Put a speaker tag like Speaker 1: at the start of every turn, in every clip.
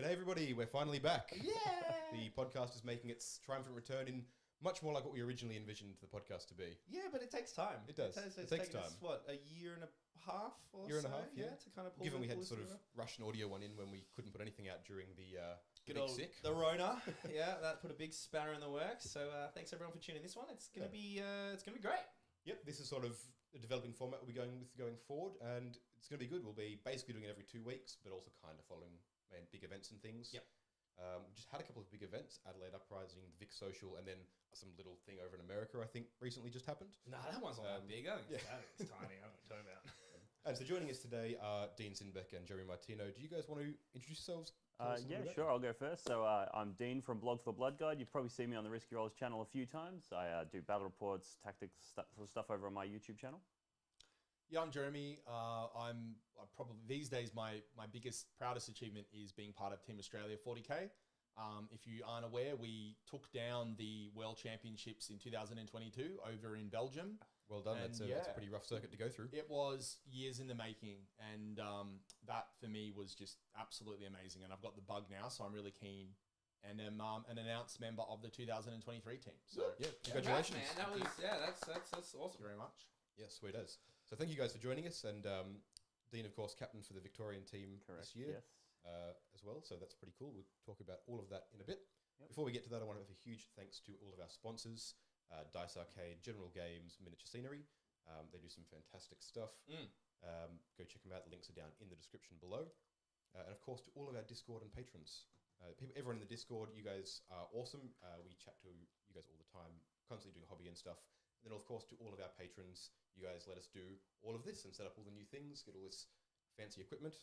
Speaker 1: G'day everybody, we're finally back.
Speaker 2: Yeah!
Speaker 1: The podcast is making its triumphant return in much more like what we originally envisioned the podcast to be.
Speaker 2: Yeah, but it takes time.
Speaker 1: It does.
Speaker 2: It
Speaker 1: takes
Speaker 2: taken
Speaker 1: time.
Speaker 2: us, what, a year and a half or
Speaker 1: Year and
Speaker 2: so?
Speaker 1: a half, yeah.
Speaker 2: To kind of pull
Speaker 1: Given we had
Speaker 2: pull
Speaker 1: to sort
Speaker 2: this
Speaker 1: of rush an audio one in when we couldn't put anything out during the
Speaker 2: Good
Speaker 1: big
Speaker 2: old
Speaker 1: sick.
Speaker 2: the Rona. Yeah, that put a big spanner in the works. So thanks everyone for tuning this one. It's gonna be great.
Speaker 1: Yep, this is sort of a developing format we'll be going with going forward, and it's going to be good. We'll be basically doing it every 2 weeks, but also kind of following big events and things.
Speaker 2: Yep.
Speaker 1: We just had a couple of big events, Adelaide Uprising, the Vic Social, and then some little thing over in America, I think, recently just happened.
Speaker 2: Nah, that one's not that big. I think it's tiny. I don't know what you're talking about.
Speaker 1: And so joining us today are Dean Sinnbeck and Jeremy Martino. Do you guys want to introduce yourselves?
Speaker 3: Yeah, sure, I'll go first. So I'm Dean from Blog for the Blood Guide. You've probably seen me on the Risky Rollers channel a few times. I do battle reports, tactics, stuff over on my YouTube channel.
Speaker 4: Yeah, I'm Jeremy. I'm probably these days my biggest, proudest achievement is being part of Team Australia 40K. If you aren't aware, we took down the World Championships in 2022 over in Belgium.
Speaker 1: Well done. That's a pretty rough circuit to go through.
Speaker 4: It was years in the making, and that for me was just absolutely amazing. And I've got the bug now, so I'm really keen. And am an announced member of the 2023 team. So
Speaker 1: yeah, congratulations,
Speaker 2: man. That was that's awesome.
Speaker 4: Thank you very much.
Speaker 1: Yeah, sweet as. So thank you guys for joining us, and Dean, of course, captain for the Victorian team this year as well. So that's pretty cool. We'll talk about all of that in a bit. Yep. Before we get to that, I want to have a huge thanks to all of our sponsors, Dice Arcade, General Games, Miniature Scenery. They do some fantastic stuff. Go check them out. The links are down in the description below. And of course, to all of our Discord and patrons. Everyone in the Discord, you guys are awesome. We chat to you guys all the time, constantly doing hobby and stuff. And then, of course, to all of our patrons, you guys let us do all of this and set up all the new things, get all this fancy equipment.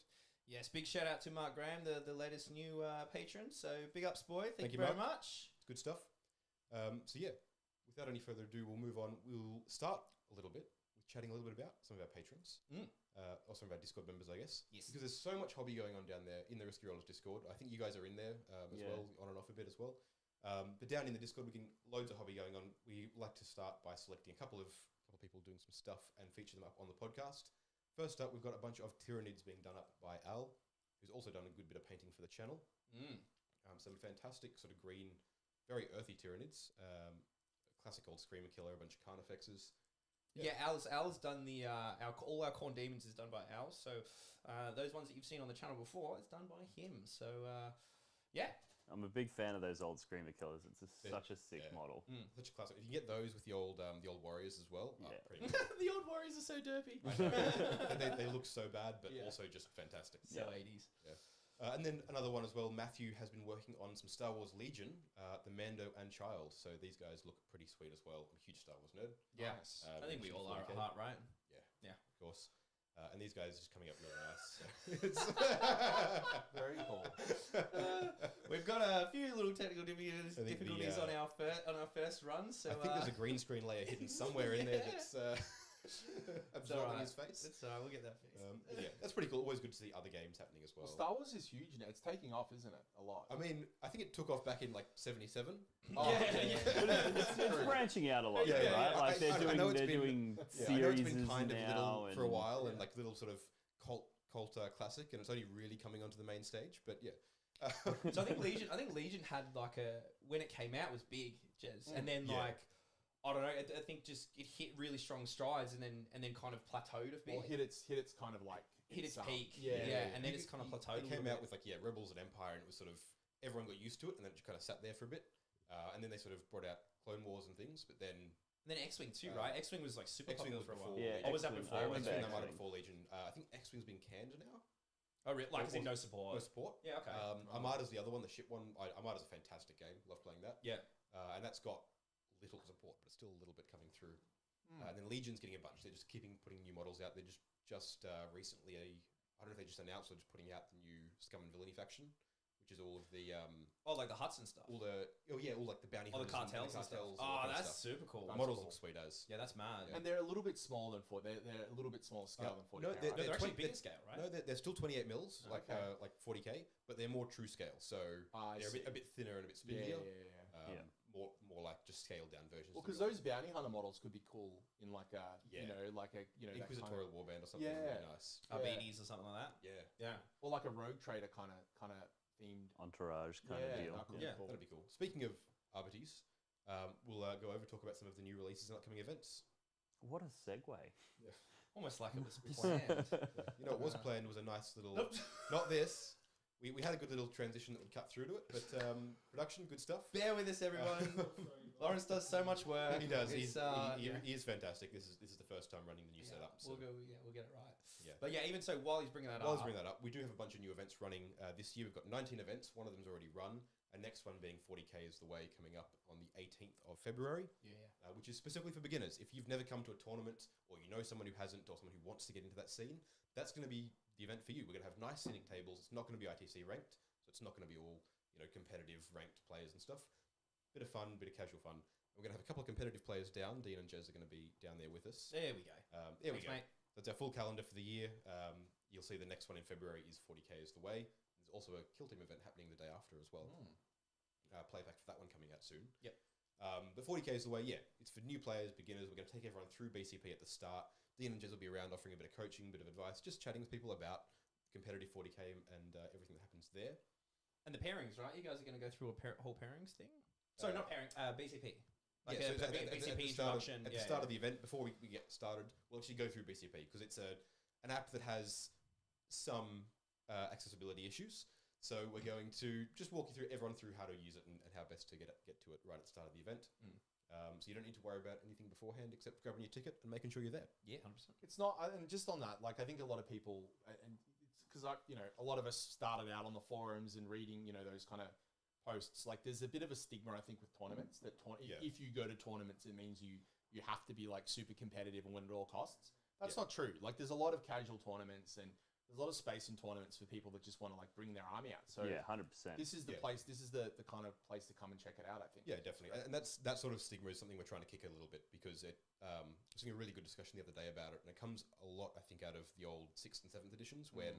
Speaker 2: Yes, big shout out to Mark Graham, the latest new patron. So big ups, boy. Thank you very much.
Speaker 1: It's good stuff. So yeah, without any further ado, we'll move on. We'll start a little bit with chatting a little bit about some of our patrons, or some of our Discord members, I guess.
Speaker 2: Yes.
Speaker 1: Because there's so much hobby going on down there in the Risky Rollers Discord. I think you guys are in there as well, on and off a bit as well. But down in the Discord, we can loads of hobby going on. We like to start by selecting a couple of people doing some stuff and feature them up on the podcast. First up, we've got a bunch of Tyranids being done up by Al, who's also done a good bit of painting for the channel. Some fantastic sort of green, very earthy Tyranids. Classic old Screamer Killer, a bunch of Carnifexes.
Speaker 2: Yeah, Al's done the all our Corn Demons is done by Al. So those ones that you've seen on the channel before, it's done by him. So yeah.
Speaker 3: I'm a big fan of those old Screamer Killers. It's such a sick model.
Speaker 1: Such a classic. If you get those with the old Warriors as well, pretty much.
Speaker 2: The old Warriors are so derpy.
Speaker 1: they look so bad, but also just fantastic.
Speaker 2: So 80s.
Speaker 1: Yeah. And then another one as well, Matthew has been working on some Star Wars Legion, the Mando and Child. So these guys look pretty sweet as well. I'm a huge Star Wars nerd.
Speaker 2: Yeah. Nice. I think we all are at heart, right?
Speaker 1: Yeah.
Speaker 2: Yeah.
Speaker 1: Of course. And these guys are just coming up really nice.
Speaker 4: Very cool.
Speaker 2: We've got a few little technical difficulties on our first run. So
Speaker 1: I think there's a green screen layer hidden somewhere in there that's absorbing his face.
Speaker 2: That's all right, we'll get that fixed.
Speaker 1: Yeah, that's pretty cool. Always good to see other games happening as well.
Speaker 4: Well, Star Wars is huge now. It's taking off, isn't it? A lot.
Speaker 1: I mean, I think it took off back in like 77.
Speaker 3: It's branching out a lot, right? Like they're doing series
Speaker 1: I know it's been kind of
Speaker 3: now
Speaker 1: little for a while and like little sort of cult classic, and it's only really coming onto the main stage. But yeah.
Speaker 2: So I think Legion had like when it came out was big, Jez, and then like. I don't know. I think just it hit really strong strides and then kind of plateaued a bit.
Speaker 4: Or hit its kind of like
Speaker 2: its peak.
Speaker 4: Yeah.
Speaker 2: And then it's kind of plateaued.
Speaker 1: It came out with like Rebels and Empire, and it was sort of everyone got used to it, and then it just kind of sat there for a bit, and then they sort of brought out Clone Wars and things, but then.
Speaker 2: And then X-Wing too, right? X-Wing was like super popular for a while.
Speaker 3: Yeah,
Speaker 2: or was that before?
Speaker 1: X-Wing that might have before Legion. I think X-Wing's been canned now.
Speaker 2: Oh, really? Like, no support?
Speaker 1: No support.
Speaker 2: Yeah, okay.
Speaker 1: Armada's the other one, the ship one. Armada's a fantastic game. Love playing that.
Speaker 2: Yeah.
Speaker 1: And that's got little support, but it's still a little bit coming through. And then Legion's getting a bunch. They're just putting new models out. They just recently, I don't know if they just announced or just putting out the new Scum and Villainy faction, which is all of the
Speaker 2: like the huts and stuff.
Speaker 1: all like the bounty hunters,
Speaker 2: the cartels and stuff. Oh, that's super cool.
Speaker 1: The models look sweet as.
Speaker 2: Yeah, that's mad.
Speaker 4: And they're a little bit smaller than 40. They're a little bit smaller scale than 40.
Speaker 1: No,
Speaker 2: they're actually bigger scale, right?
Speaker 1: No, they're still 28 mils, like 40k, but they're more true scale. So they're a bit thinner and a bit spinnier.
Speaker 4: Yeah.
Speaker 1: More like just scaled down versions.
Speaker 4: Well, because those bounty hunter models could be cool in like a
Speaker 1: Inquisitorial warband or something.
Speaker 4: Yeah.
Speaker 1: Really nice.
Speaker 2: Beanies or something like that.
Speaker 1: Yeah.
Speaker 2: Yeah.
Speaker 4: Or like a rogue trader kind of themed
Speaker 3: entourage kind of deal.
Speaker 1: That'd be cool. Speaking of arbities, we'll go over talk about some of the new releases and upcoming events.
Speaker 3: What a segue.
Speaker 1: Yeah.
Speaker 2: Almost like it was planned.
Speaker 1: You know, what was planned was a nice little... Not this. We had a good little transition that would cut through to it, but production, good stuff.
Speaker 2: Bear with us, everyone. Lawrence does so much work.
Speaker 1: He does. He is fantastic. This is the first time running the new setup. So.
Speaker 2: We'll get it right.
Speaker 1: Yeah.
Speaker 2: But yeah, even so, while he's bringing that up,
Speaker 1: we do have a bunch of new events running this year. We've got 19 events. One of them's already run. And next one being 40K is the way, coming up on the 18th of February. Which is specifically for beginners. If you've never come to a tournament, or you know someone who hasn't, or someone who wants to get into that scene, that's going to be the event for you. We're going to have nice sitting tables. It's not going to be ITC ranked, so it's not going to be all competitive ranked players and stuff. Bit of fun, bit of casual fun. We're going to have a couple of competitive players down. Dean and Jez are going to be down there with us.
Speaker 2: There we go.
Speaker 1: Thanks, mate. That's our full calendar for the year. You'll see the next one in February is 40K is the way. There's also a Kill Team event happening the day after as well. Playback for that one coming out soon.
Speaker 2: Yep.
Speaker 1: But 40K is the way, it's for new players, beginners. We're going to take everyone through BCP at the start. Dean and Jez will be around offering a bit of coaching, a bit of advice, just chatting with people about competitive 40K and everything that happens there.
Speaker 2: And the pairings, right? You guys are going to go through a whole pairings thing? Sorry, not pairing, BCP.
Speaker 1: Like
Speaker 2: so BCP introduction.
Speaker 1: At the start of the event, before we get started, we'll actually go through BCP because it's an app that has some accessibility issues. So we're going to just walk you through how to use it and how best to get to it right at the start of the event. So you don't need to worry about anything beforehand except grabbing your ticket and making sure you're there.
Speaker 2: Yeah, 100%.
Speaker 4: It's not, and just on that, like I think a lot of people, and it's because a lot of us started out on the forums and reading, those kind of posts. Like there's a bit of a stigma, I think, with tournaments that if you go to tournaments, it means you have to be like super competitive and win at all costs. That's not true. Like there's a lot of casual tournaments and there's a lot of space in tournaments for people that just want to like bring their army out. So
Speaker 3: 100%.
Speaker 4: This is the place. This is the kind of place to come and check it out, I think.
Speaker 1: Yeah, definitely. And that sort of stigma is something we're trying to kick a little bit because I was having a really good discussion the other day about it, and it comes a lot, I think, out of the old 6th and 7th editions when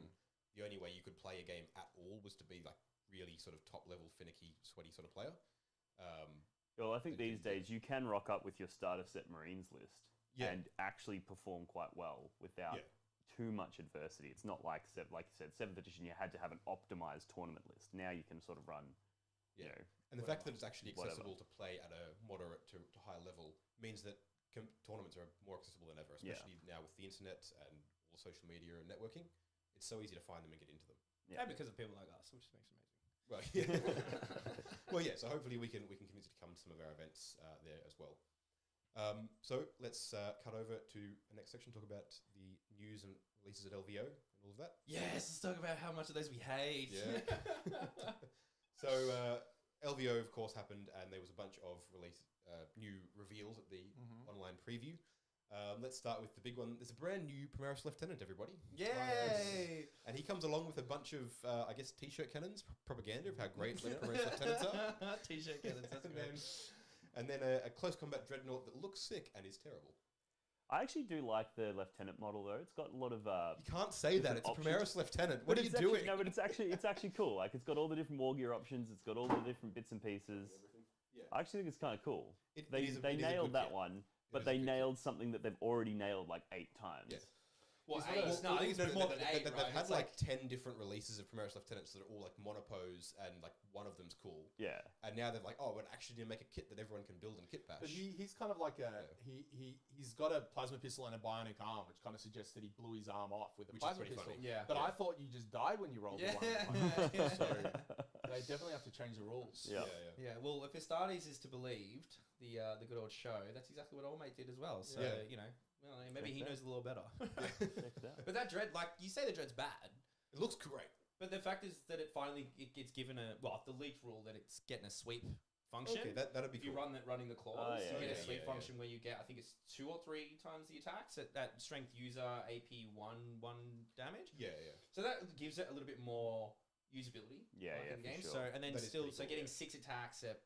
Speaker 1: the only way you could play a game at all was to be like really sort of top level, finicky, sweaty sort of player.
Speaker 3: Well, I think these days you can rock up with your starter set Marines list and actually perform quite well without too much adversity. It's not like you said, 7th edition, you had to have an optimized tournament list. Now you can sort of run,
Speaker 1: and the fact that it's actually accessible to play at a moderate to high level means that tournaments are more accessible than ever, especially now with the internet and all social media and networking. It's so easy to find them and get into them.
Speaker 2: Yeah, and because of people like us, which makes it amazing.
Speaker 1: Well, so hopefully we can convince you to come to some of our events there as well. So let's cut over to the next section, talk about the news and releases at LVO and all of that.
Speaker 2: Yes, let's talk about how much of those we hate.
Speaker 1: Yeah. So LVO, of course, happened, and there was a bunch of new reveals at the online preview. Let's start with the big one. There's a brand new Primaris Lieutenant, everybody.
Speaker 2: Yay!
Speaker 1: And he comes along with a bunch of, t-shirt cannons, propaganda of how great Primaris Lieutenants are.
Speaker 2: T-shirt cannons, that's a good name.
Speaker 1: And then a close combat dreadnought that looks sick and is terrible.
Speaker 3: I actually do like the Lieutenant model though. It's got a lot of
Speaker 1: you can't say that. It's
Speaker 3: options.
Speaker 1: a Primaris Lieutenant. What are you doing?
Speaker 3: No, but it's actually cool. Like it's got all the different war gear options. It's got all the different bits and pieces.
Speaker 1: Yeah.
Speaker 3: I actually think it's kind of cool. They
Speaker 1: it is
Speaker 3: nailed that
Speaker 1: kit.
Speaker 3: one, but they nailed something that they've already nailed like 8 times.
Speaker 1: Yeah.
Speaker 2: Well, I think it's more than 8, right?
Speaker 1: They've had like 10 different releases of Primaris Lieutenants that are all like monopose and like one of them's cool.
Speaker 3: Yeah.
Speaker 1: And now they're like, we're actually going to make a kit that everyone can build and kit bash.
Speaker 4: But he's kind of like he's got a plasma pistol and a bionic arm, which kind of suggests that he blew his arm off with a plasma pistol.
Speaker 1: Funny.
Speaker 2: Yeah.
Speaker 4: But I thought you just died when you rolled the one. So they definitely have to change the rules.
Speaker 3: Yeah.
Speaker 2: Well, if Astartes is to believed, the good old show, that's exactly what Old Mate did as well. So, well, maybe he knows a little better. But that dread, like, you say the dread's bad.
Speaker 1: It looks great.
Speaker 2: But the fact is that it gets given the leaked rule that it's getting a sweep function.
Speaker 1: Okay, that'd be
Speaker 2: if you
Speaker 1: cool.
Speaker 2: running the claws, you get a sweep
Speaker 1: yeah.
Speaker 2: function where you get, I think it's 2 or 3 times the attacks at that strength user AP 1 damage.
Speaker 1: Yeah.
Speaker 2: So that gives it a little bit more usability.
Speaker 3: In the
Speaker 2: game.
Speaker 3: sure.
Speaker 2: So and then
Speaker 1: That is pretty cool,
Speaker 2: getting 6 attacks at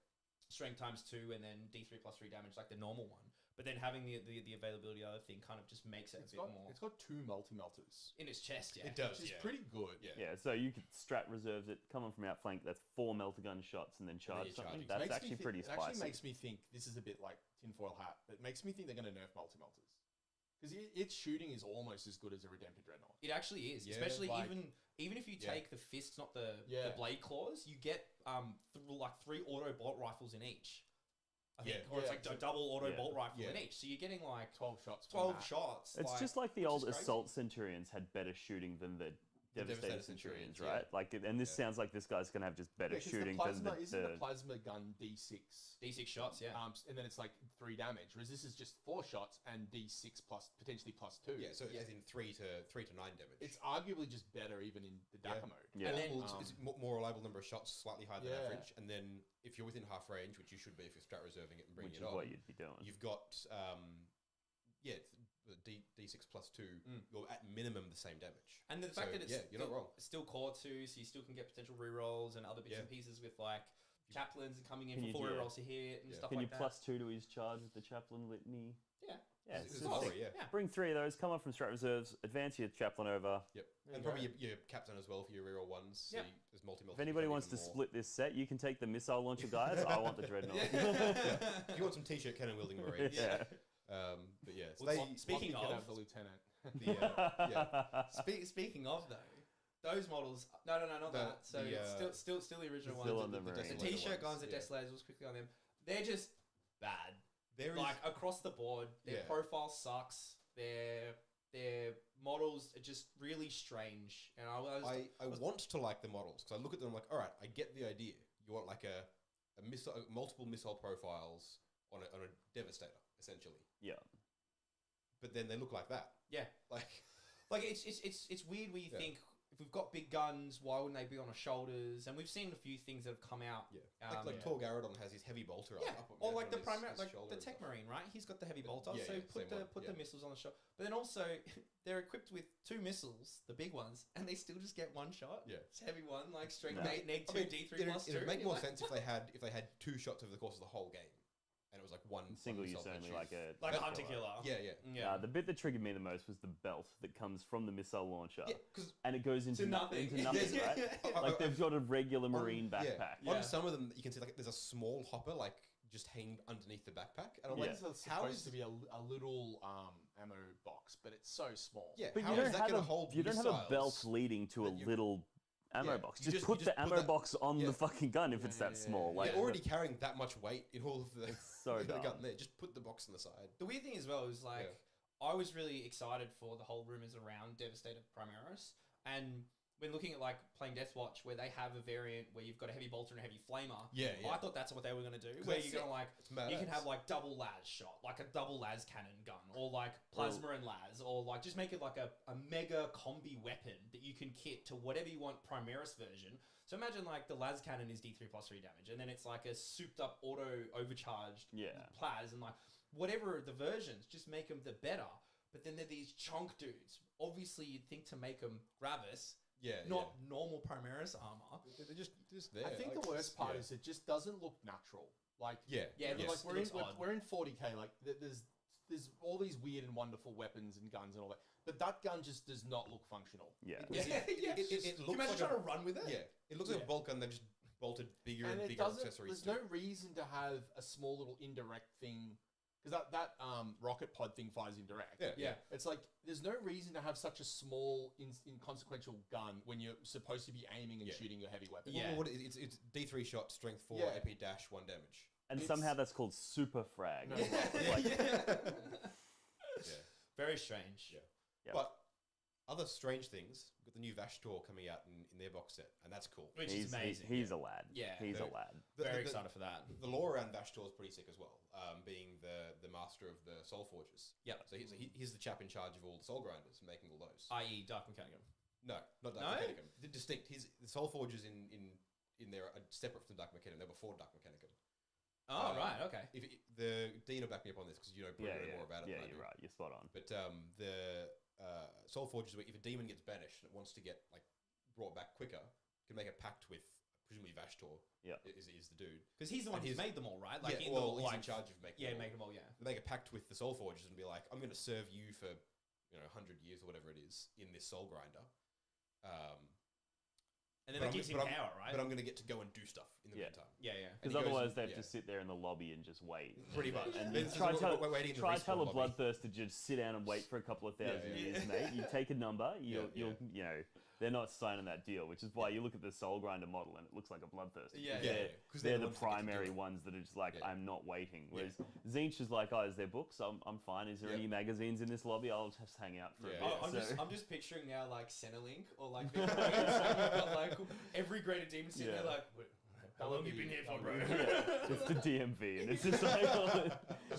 Speaker 2: strength times 2 and then D3 plus 3 damage like the normal one. But then having the availability of the other thing kind of just makes it a bit more.
Speaker 4: It's got 2 multi-melters
Speaker 2: In its chest, yeah.
Speaker 1: It does,
Speaker 4: which is pretty good.
Speaker 3: Yeah, so you could strat reserves it, come on from outflank, that's 4 melter gun shots and then charge something. That's actually pretty spicy.
Speaker 4: It actually makes me think, this is a bit like tinfoil hat, but it makes me think they're going to nerf multi-melters. Because its shooting is almost as good as a Redempted Dreadnought.
Speaker 2: It actually is.
Speaker 1: Yeah,
Speaker 2: especially
Speaker 4: like,
Speaker 2: even if you take the fists, not the blade claws, you get like 3 auto bolt rifles in each. I think, or it's like a double auto bolt rifle in each. So you're getting like
Speaker 4: 12 shots.
Speaker 2: 12 shots.
Speaker 3: It's just like the old assault centurions had better shooting than the Devastator Centurions, right? Like, and this sounds like this guy's gonna have just better shooting than
Speaker 4: Isn't the plasma gun D6?
Speaker 2: D6 shots,
Speaker 4: and then it's like 3 damage. Whereas this is just 4 shots and D6 plus potentially +2.
Speaker 1: Yeah, so as in 3 to 9 damage.
Speaker 4: It's arguably just better even in the DACA mode.
Speaker 1: Yeah, and then it's more reliable number of shots, slightly higher than average. And then if you're within half range, which you should be if you're strat reserving it and bringing it on,
Speaker 3: what you'd be doing.
Speaker 1: You've got D6 +2, you're at minimum the same damage.
Speaker 2: And the fact that it's
Speaker 1: you're not wrong.
Speaker 2: Still core 2, so you still can get potential rerolls and other bits and pieces with like chaplains coming in for 4 rerolls to hit and stuff like that.
Speaker 3: Can you +2 to his charge with the chaplain litany?
Speaker 2: Yeah,
Speaker 3: Bring 3 of those. Come up from strat reserves. Advance your chaplain over.
Speaker 1: Yep, and probably your captain as well for your reroll ones. So there's
Speaker 3: If anybody wants to split this set, you can take the missile launcher guys. I want the dreadnought.
Speaker 1: If you want some t-shirt cannon wielding marines. But yeah, so
Speaker 2: speaking of
Speaker 4: the lieutenant.
Speaker 2: Speaking of though, those models. No, not that. So it's still the original ones.
Speaker 3: Still on the
Speaker 2: t-shirt guns, the Desolators. Was quickly on them. They're just bad. Like across the board, their profile sucks. Their models are just really strange. And I
Speaker 1: want to like the models because I look at them like, all right, I get the idea. You want like a missile, multiple missile profiles on a Devastator essentially.
Speaker 3: Yeah.
Speaker 1: But then they look like that.
Speaker 2: Yeah. Like it's weird where you think if we've got big guns, why wouldn't they be on our shoulders? And we've seen a few things that have come out.
Speaker 1: Yeah. Like Tor Garadon has his heavy bolter up.
Speaker 2: Or like the Primaris, like the Tech Marine, right? He's got the heavy bolter. So put the missiles on the shoulder. But then also they're equipped with 2 missiles, the big ones, and they still just get 1 shot.
Speaker 1: Yeah.
Speaker 2: It's heavy one, like strength need 2 D3 +2.
Speaker 1: It would make more sense if they had 2 shots over the course of the whole game. And it was like one
Speaker 3: single use only, like a
Speaker 2: hunter killer.
Speaker 1: Yeah.
Speaker 3: The bit that triggered me the most was the belt that comes from the missile launcher, and it goes into
Speaker 2: nothing,
Speaker 3: right? Like they've got a regular marine backpack.
Speaker 1: On some of them, you can see like there's a small hopper like just hanging underneath the backpack, and I'm like,
Speaker 4: how is to be a little ammo box, but it's so small.
Speaker 1: Yeah,
Speaker 3: but you don't have a belt leading to a little ammo box. Just put the ammo box on the fucking gun if it's that small. Like,
Speaker 1: you're already carrying that much weight in all of the,
Speaker 3: the
Speaker 1: gun there. Just put the box on the side.
Speaker 2: The weird thing as well is like, I was really excited for the whole rumors around Devastator Primaris, and when looking at like playing Death Watch, where they have a variant where you've got a heavy bolter and a heavy flamer. I thought that's what they were going to do. Where you're going to like, you can have like double las shot, like a double las cannon gun, or like plasma and las, or like just make it like a mega combi weapon that you can kit to whatever you want Primaris version. So imagine like the las cannon is D3 +3 damage, and then it's like a souped up auto overcharged plas, and like whatever the versions, just make them the better. But then they're these chonk dudes. Obviously, you'd think to make them Gravis. Not normal Primaris armor.
Speaker 1: They're just there.
Speaker 4: I think the worst part is it just doesn't look natural. Like
Speaker 2: like
Speaker 4: we're in 40k. Like there's all these weird and wonderful weapons and guns and all that, but that gun just does not look functional.
Speaker 1: It looks like
Speaker 2: trying to run with it.
Speaker 1: It looks like a bolt gun. They've just bolted bigger and bigger accessories.
Speaker 4: There's no reason to have a small little indirect thing. Because that rocket pod thing fires indirect. It's like, there's no reason to have such a small, inconsequential gun when you're supposed to be aiming and shooting your heavy weapon.
Speaker 1: It's D3 shot, strength 4, AP dash 1 damage.
Speaker 3: And somehow that's called super frag.
Speaker 2: Very strange.
Speaker 1: But other strange things, we've got the new Vashtor coming out in their box set, and that's cool.
Speaker 2: Which is amazing.
Speaker 3: He's a lad. He's a lad.
Speaker 2: Very excited for that.
Speaker 1: The lore around Vashtor is pretty sick as well, being the master of the Soul Forges. So he's the chap in charge of all the Soul Grinders, making all those.
Speaker 2: I.e. Dark Mechanicum.
Speaker 1: No, not Dark Mechanicum. The distinct. The Soul Forges in there are separate from Dark Mechanicum. They're before Dark Mechanicum.
Speaker 2: Oh, right, okay.
Speaker 1: If the Dean will back me up on this because you know more about it.
Speaker 3: Yeah, you're right. You're spot on.
Speaker 1: But the Soul Forges, if a demon gets banished and it wants to get like brought back quicker, can make a pact with presumably Vashtor. Is the dude
Speaker 2: because he's the one who's made them all, right? Like
Speaker 1: he's in charge of making. Make them all. They make a pact with the Soul Forges and be like, I'm going to serve you for 100 years or whatever it is in this Soul Grinder.
Speaker 2: And then that gives him power, right?
Speaker 1: But I'm going to get to go and do stuff in the meantime.
Speaker 2: Yeah, yeah.
Speaker 3: Because otherwise they have to sit there in the lobby and just wait.
Speaker 1: Pretty much.
Speaker 3: And try tell a bloodthirster to just sit down and wait for a couple of thousand years, mate. You take a number, you'll you know, they're not signing that deal, which is why you look at the Soul Grinder model and it looks like a bloodthirster. They're the primary ones that are just like, I'm not waiting. Whereas Zinch is like, oh, is there books? I'm fine. Is there any magazines in this lobby? I'll just hang out for a bit.
Speaker 2: I'm just picturing now like Centrelink or like you've got like every greater demon sitting there like, how long you been here for, bro?
Speaker 3: It's the DMV, and it's just like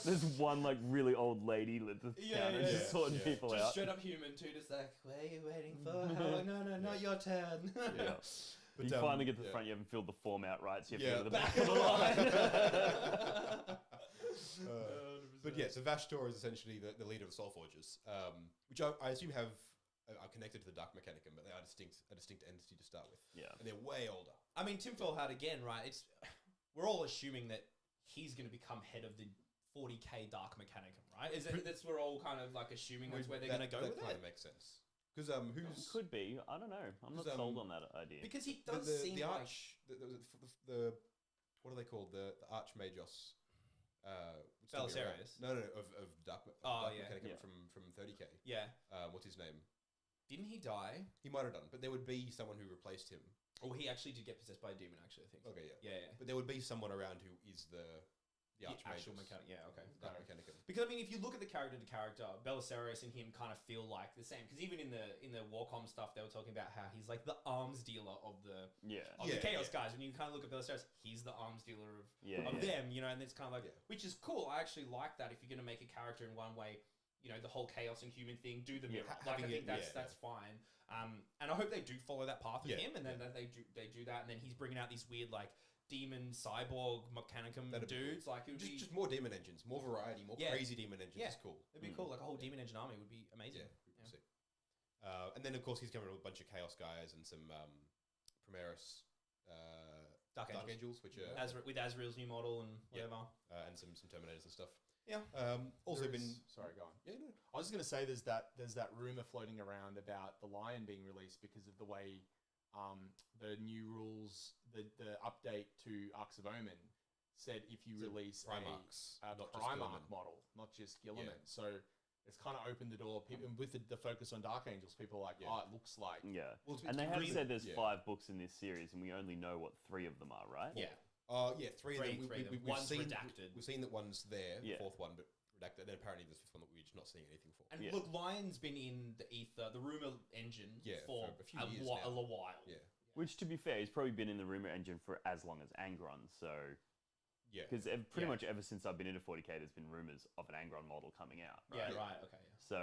Speaker 3: there's one like really old lady at the counter just sorting people
Speaker 2: just
Speaker 3: out.
Speaker 2: Straight up human too, just like, where are you waiting for? How long? No, not your turn.
Speaker 3: But you finally get to the front, you haven't filled the form out right, so you have to go to the back of the line.
Speaker 1: But yeah, so Vashtor is essentially the leader of the Soul Forgers, which I assume are connected to the Dark Mechanicum, but they are a distinct entity to start with.
Speaker 3: Yeah.
Speaker 1: And they're way older.
Speaker 2: I mean, Tim Fallhard again, right? We're all assuming that he's going to become head of the 40k Dark Mechanicum, right? We're all kind of like assuming that's where they're going to go with it?
Speaker 1: That kind of makes sense. Because
Speaker 3: could be, I don't know. I'm not sold on that idea.
Speaker 2: Because he does seem
Speaker 1: the
Speaker 2: like
Speaker 1: arch, the what are they called? The Archmagos.
Speaker 2: Belisarius.
Speaker 1: No, of Dark Mechanicum from 30k.
Speaker 2: Yeah.
Speaker 1: What's his name?
Speaker 2: Didn't he die?
Speaker 1: He might have done, but there would be someone who replaced him.
Speaker 2: Oh, he actually did get possessed by a demon, actually, I think.
Speaker 1: Okay,
Speaker 2: yeah.
Speaker 1: But there would be someone around who is the
Speaker 2: actual mechanic. Yeah, okay.
Speaker 1: Dark Mechanicum.
Speaker 2: Because I mean, if you look at the character to character, Belisarius and him kind of feel like the same. Because even in the Warcom stuff, they were talking about how he's like the arms dealer of the Chaos guys. When you kind of look at Belisarius, he's the arms dealer of them, you know. And it's kind of like, which is cool. I actually like that. If you're going to make a character in one way, you know, the whole chaos and human thing, do the mirror. Like I think that's fine. And I hope they do follow that path with him, and then they do that, and then he's bringing out these weird like demon cyborg mechanicum dudes. Like it would be
Speaker 1: just more demon engines, more variety, more crazy demon engines. Is cool.
Speaker 2: It'd be cool. Like a whole demon engine army would be amazing.
Speaker 1: Sick. And then of course he's coming with a bunch of chaos guys and some Primaris Dark Angels, which are
Speaker 2: with Azrael's new model and whatever,
Speaker 1: and some Terminators and stuff.
Speaker 2: Yeah.
Speaker 1: Also been
Speaker 4: sorry, go on.
Speaker 1: Yeah, no.
Speaker 4: I was just going to say there's that rumor floating around about the Lion being released because of the way the new rules, the update to Arcs of Omen said if you release
Speaker 1: Primarks,
Speaker 4: a Primark model, not just Guilliman. So it's kind of opened the door. People, with the focus on Dark Angels, people are like, oh, it looks like.
Speaker 3: Yeah. Well, and they have said there's 5 books in this series, and we only know what 3 of them are, right?
Speaker 2: Yeah.
Speaker 1: Three of them.
Speaker 2: One's redacted.
Speaker 1: We've seen that one's there, the 4th one, but redacted. Then apparently there's 5th one that we're just not seeing anything for.
Speaker 2: And look, Lion's been in the ether, the rumor engine for a few years now. A while.
Speaker 1: Yeah.
Speaker 3: Which, to be fair, he's probably been in the rumor engine for as long as Angron, so...
Speaker 1: Yeah.
Speaker 3: Because pretty much ever since I've been into 40k, there's been rumors of an Angron model coming out.
Speaker 2: Right? Yeah, right, okay. Yeah.
Speaker 3: So...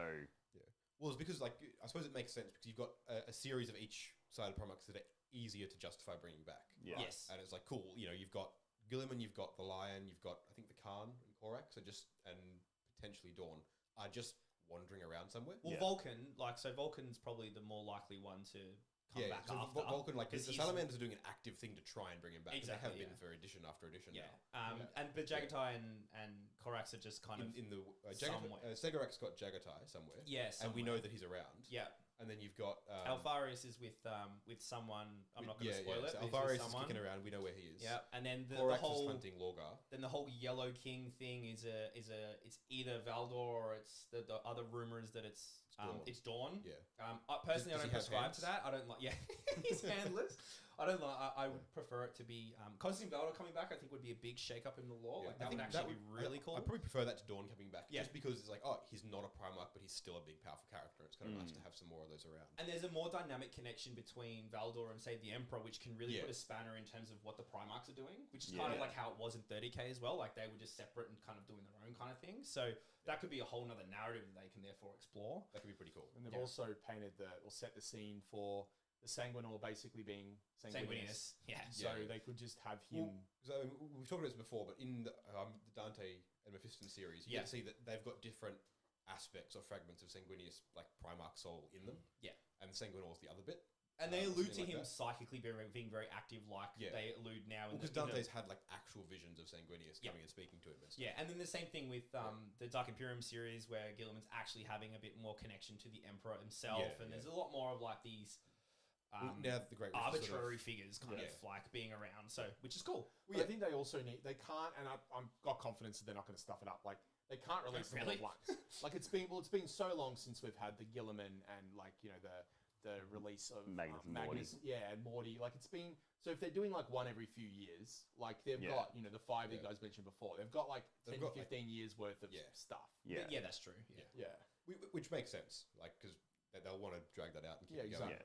Speaker 1: Yeah. Well, it's because, like, I suppose it makes sense because you've got a series of each side of Primaris that are easier to justify bringing back.
Speaker 3: Yeah.
Speaker 1: Right?
Speaker 2: Yes.
Speaker 1: And it's like, cool, you know, you've got Guilliman, you've got the Lion, you've got, I think, the Khan and Korax, and potentially Dawn are just wandering around somewhere.
Speaker 2: Well, Vulcan, Vulcan's probably the more likely one to come back
Speaker 1: so
Speaker 2: after.
Speaker 1: Vulcan, like, the Salamanders are doing an active thing to try and bring him back.
Speaker 2: Exactly,
Speaker 1: they have been for edition after edition now.
Speaker 2: But Jagatai and Korax are just kind of
Speaker 1: in the Segarak's got Jagatai somewhere.
Speaker 2: Yeah,
Speaker 1: and we know that he's around.
Speaker 2: Yeah.
Speaker 1: And then you've got...
Speaker 2: Alfarius is with someone. I'm not going to spoil it.
Speaker 1: So Alfarius is kicking around. We know where he is.
Speaker 2: Yeah. And then the
Speaker 1: whole... is hunting Lorgar.
Speaker 2: Then the whole Yellow King thing is it's either Valdor or it's the other rumor is that it's Dawn.
Speaker 1: Yeah.
Speaker 2: Personally, I don't prescribe to that. I don't like... Yeah. He's handless. I don't like... I would prefer it to be... Constantine Valdor coming back, I think, would be a big shake-up in the lore. Like, that would actually be really cool.
Speaker 1: I'd probably prefer that to Dawn coming back. Yeah. Just because it's like, oh, he's not a Primarch, but he's still a big, powerful character. It's kind of nice to have some more of those around.
Speaker 2: And there's a more dynamic connection between Valdor and, say, the Emperor, which can really put a spanner in terms of what the Primarchs are doing, which is kind of like how it was in 30k as well. Like, they were just separate and kind of doing their own kind of thing. So that could be a whole nother narrative that they can therefore explore.
Speaker 1: That could be pretty cool.
Speaker 4: And they've also painted or set the scene for the Sanguinor basically being Sanguinius.
Speaker 2: Yeah.
Speaker 4: So they could just have him...
Speaker 1: So we've talked about this before, but in the Dante and Mephiston series, you can see that they've got different aspects or fragments of Sanguinius, like Primarch soul in them.
Speaker 2: Yeah.
Speaker 1: And Sanguinor's the other bit.
Speaker 2: And they allude to him psychically being very active, like they allude now.
Speaker 1: Because Dante's had like actual visions of Sanguinius coming and speaking to him. And stuff.
Speaker 2: Yeah, and then the same thing with the Dark Imperium series, where Guilliman's actually having a bit more connection to the Emperor himself, and there's a lot more of like these
Speaker 1: now the great
Speaker 2: arbitrary figures kind of like being around. So, which is cool.
Speaker 4: Well, I think they also they can't, and I'm got confidence that they're not going to stuff it up. Like they can't release them all at once. Like it's been so long since we've had the Gilliman and like the release of Magnus, and Morty. Like it's been, so if they're doing like one every few years, like they've got the 5 that you guys mentioned before, they've got like 10 to 15 years worth of stuff.
Speaker 2: Yeah, that's true. Yeah.
Speaker 1: Which makes sense, like because they'll want to drag that out and keep it going.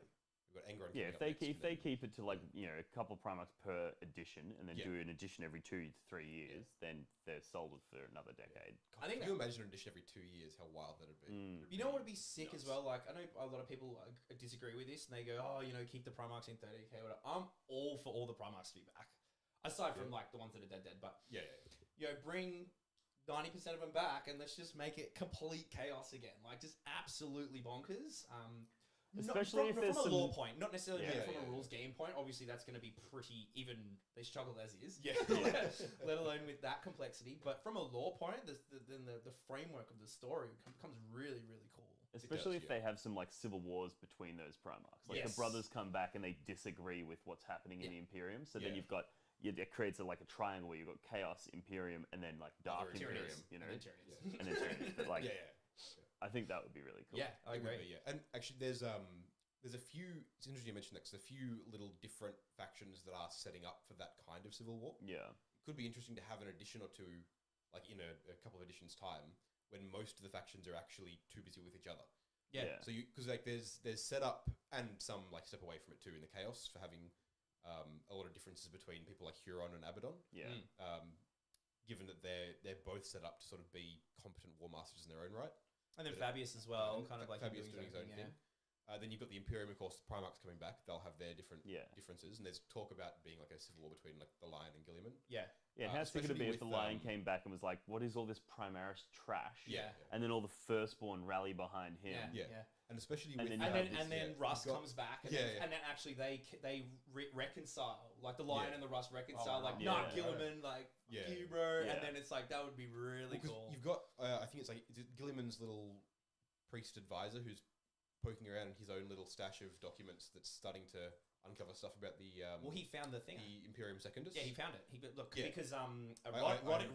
Speaker 1: We've got Angron.
Speaker 3: If they keep it to like a couple of Primaris per edition and then do an edition every 2 to 3 years, then they're sold for another decade.
Speaker 1: I think can you imagine an edition every 2 years? How wild that'd be.
Speaker 2: You know what would be sick as well? Like I know a lot of people disagree with this, and they go, "Oh, keep the Primaris in 30k." Whatever. I'm all for all the Primaris to be back, aside from like the ones that are dead. But bring 90% of them back, and let's just make it complete chaos again. Like just absolutely bonkers.
Speaker 3: Especially if there's
Speaker 2: from a lore point, not necessarily from a rules game point. Obviously, that's going to be pretty even. They struggle as is, let alone with that complexity. But from a lore point, the framework of the story becomes really, really cool.
Speaker 3: Especially if they have some like civil wars between those Primarchs. Like the brothers come back and they disagree with what's happening in the Imperium. So then you've got it creates a triangle where you've got Chaos, Imperium, and then like Dark Imperium. And then Tyranids. But like I think that would be really cool.
Speaker 2: Yeah, I agree.
Speaker 1: And actually, there's a few. It's interesting you mentioned that because a few little different factions that are setting up for that kind of civil war.
Speaker 3: Yeah,
Speaker 1: it could be interesting to have an edition or two, like in a couple of editions' time, when most of the factions are actually too busy with each other.
Speaker 2: Yeah.
Speaker 1: So because like there's setup and some like step away from it too in the chaos for having a lot of differences between people like Huron and Abaddon.
Speaker 3: Yeah.
Speaker 1: Given that they're both set up to sort of be competent war masters in their own right.
Speaker 2: And then Fabius as well, kind of like
Speaker 1: Fabius doing his own thing. Then you've got the Imperium, of course, the Primarchs coming back. They'll have their different differences. And there's talk about being like a civil war between like the Lion and Gilliman.
Speaker 3: Yeah. Yeah, how sick would it be if the Lion came back and was like, what is all this Primaris trash?
Speaker 1: Yeah.
Speaker 3: And then all the Firstborn rally behind him.
Speaker 1: Yeah. And especially with...
Speaker 2: And then Russ comes back. And then actually they reconcile. Like the Lion and the Russ reconcile. Gilliman, you, bro. And then it's like, that would be really cool.
Speaker 1: You've got, I think it's like Gilliman's little priest advisor who's poking around in his own little stash of documents that's starting to uncover stuff about the...
Speaker 2: he found the thing.
Speaker 1: The Imperium Secundus.
Speaker 2: Yeah, he found it. Because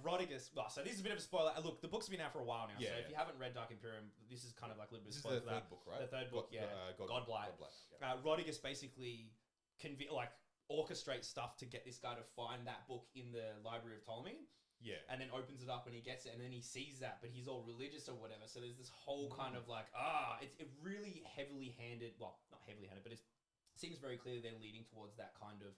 Speaker 2: Rodigus... Well, so this is a bit of a spoiler. Look, the book's been out for a while now, so if you haven't read Dark Imperium, this is kind of like a little bit of spoiler for that.
Speaker 1: This is the third book, right?
Speaker 2: The third book, Godblight. Rodigus basically orchestrates stuff to get this guy to find that book in the Library of Ptolemy.
Speaker 1: Yeah.
Speaker 2: And then opens it up and he gets it and then he sees that, but he's all religious or whatever. So there's this whole kind of it really heavily handed, well, not heavily handed, but it seems very clearly they're leading towards that kind of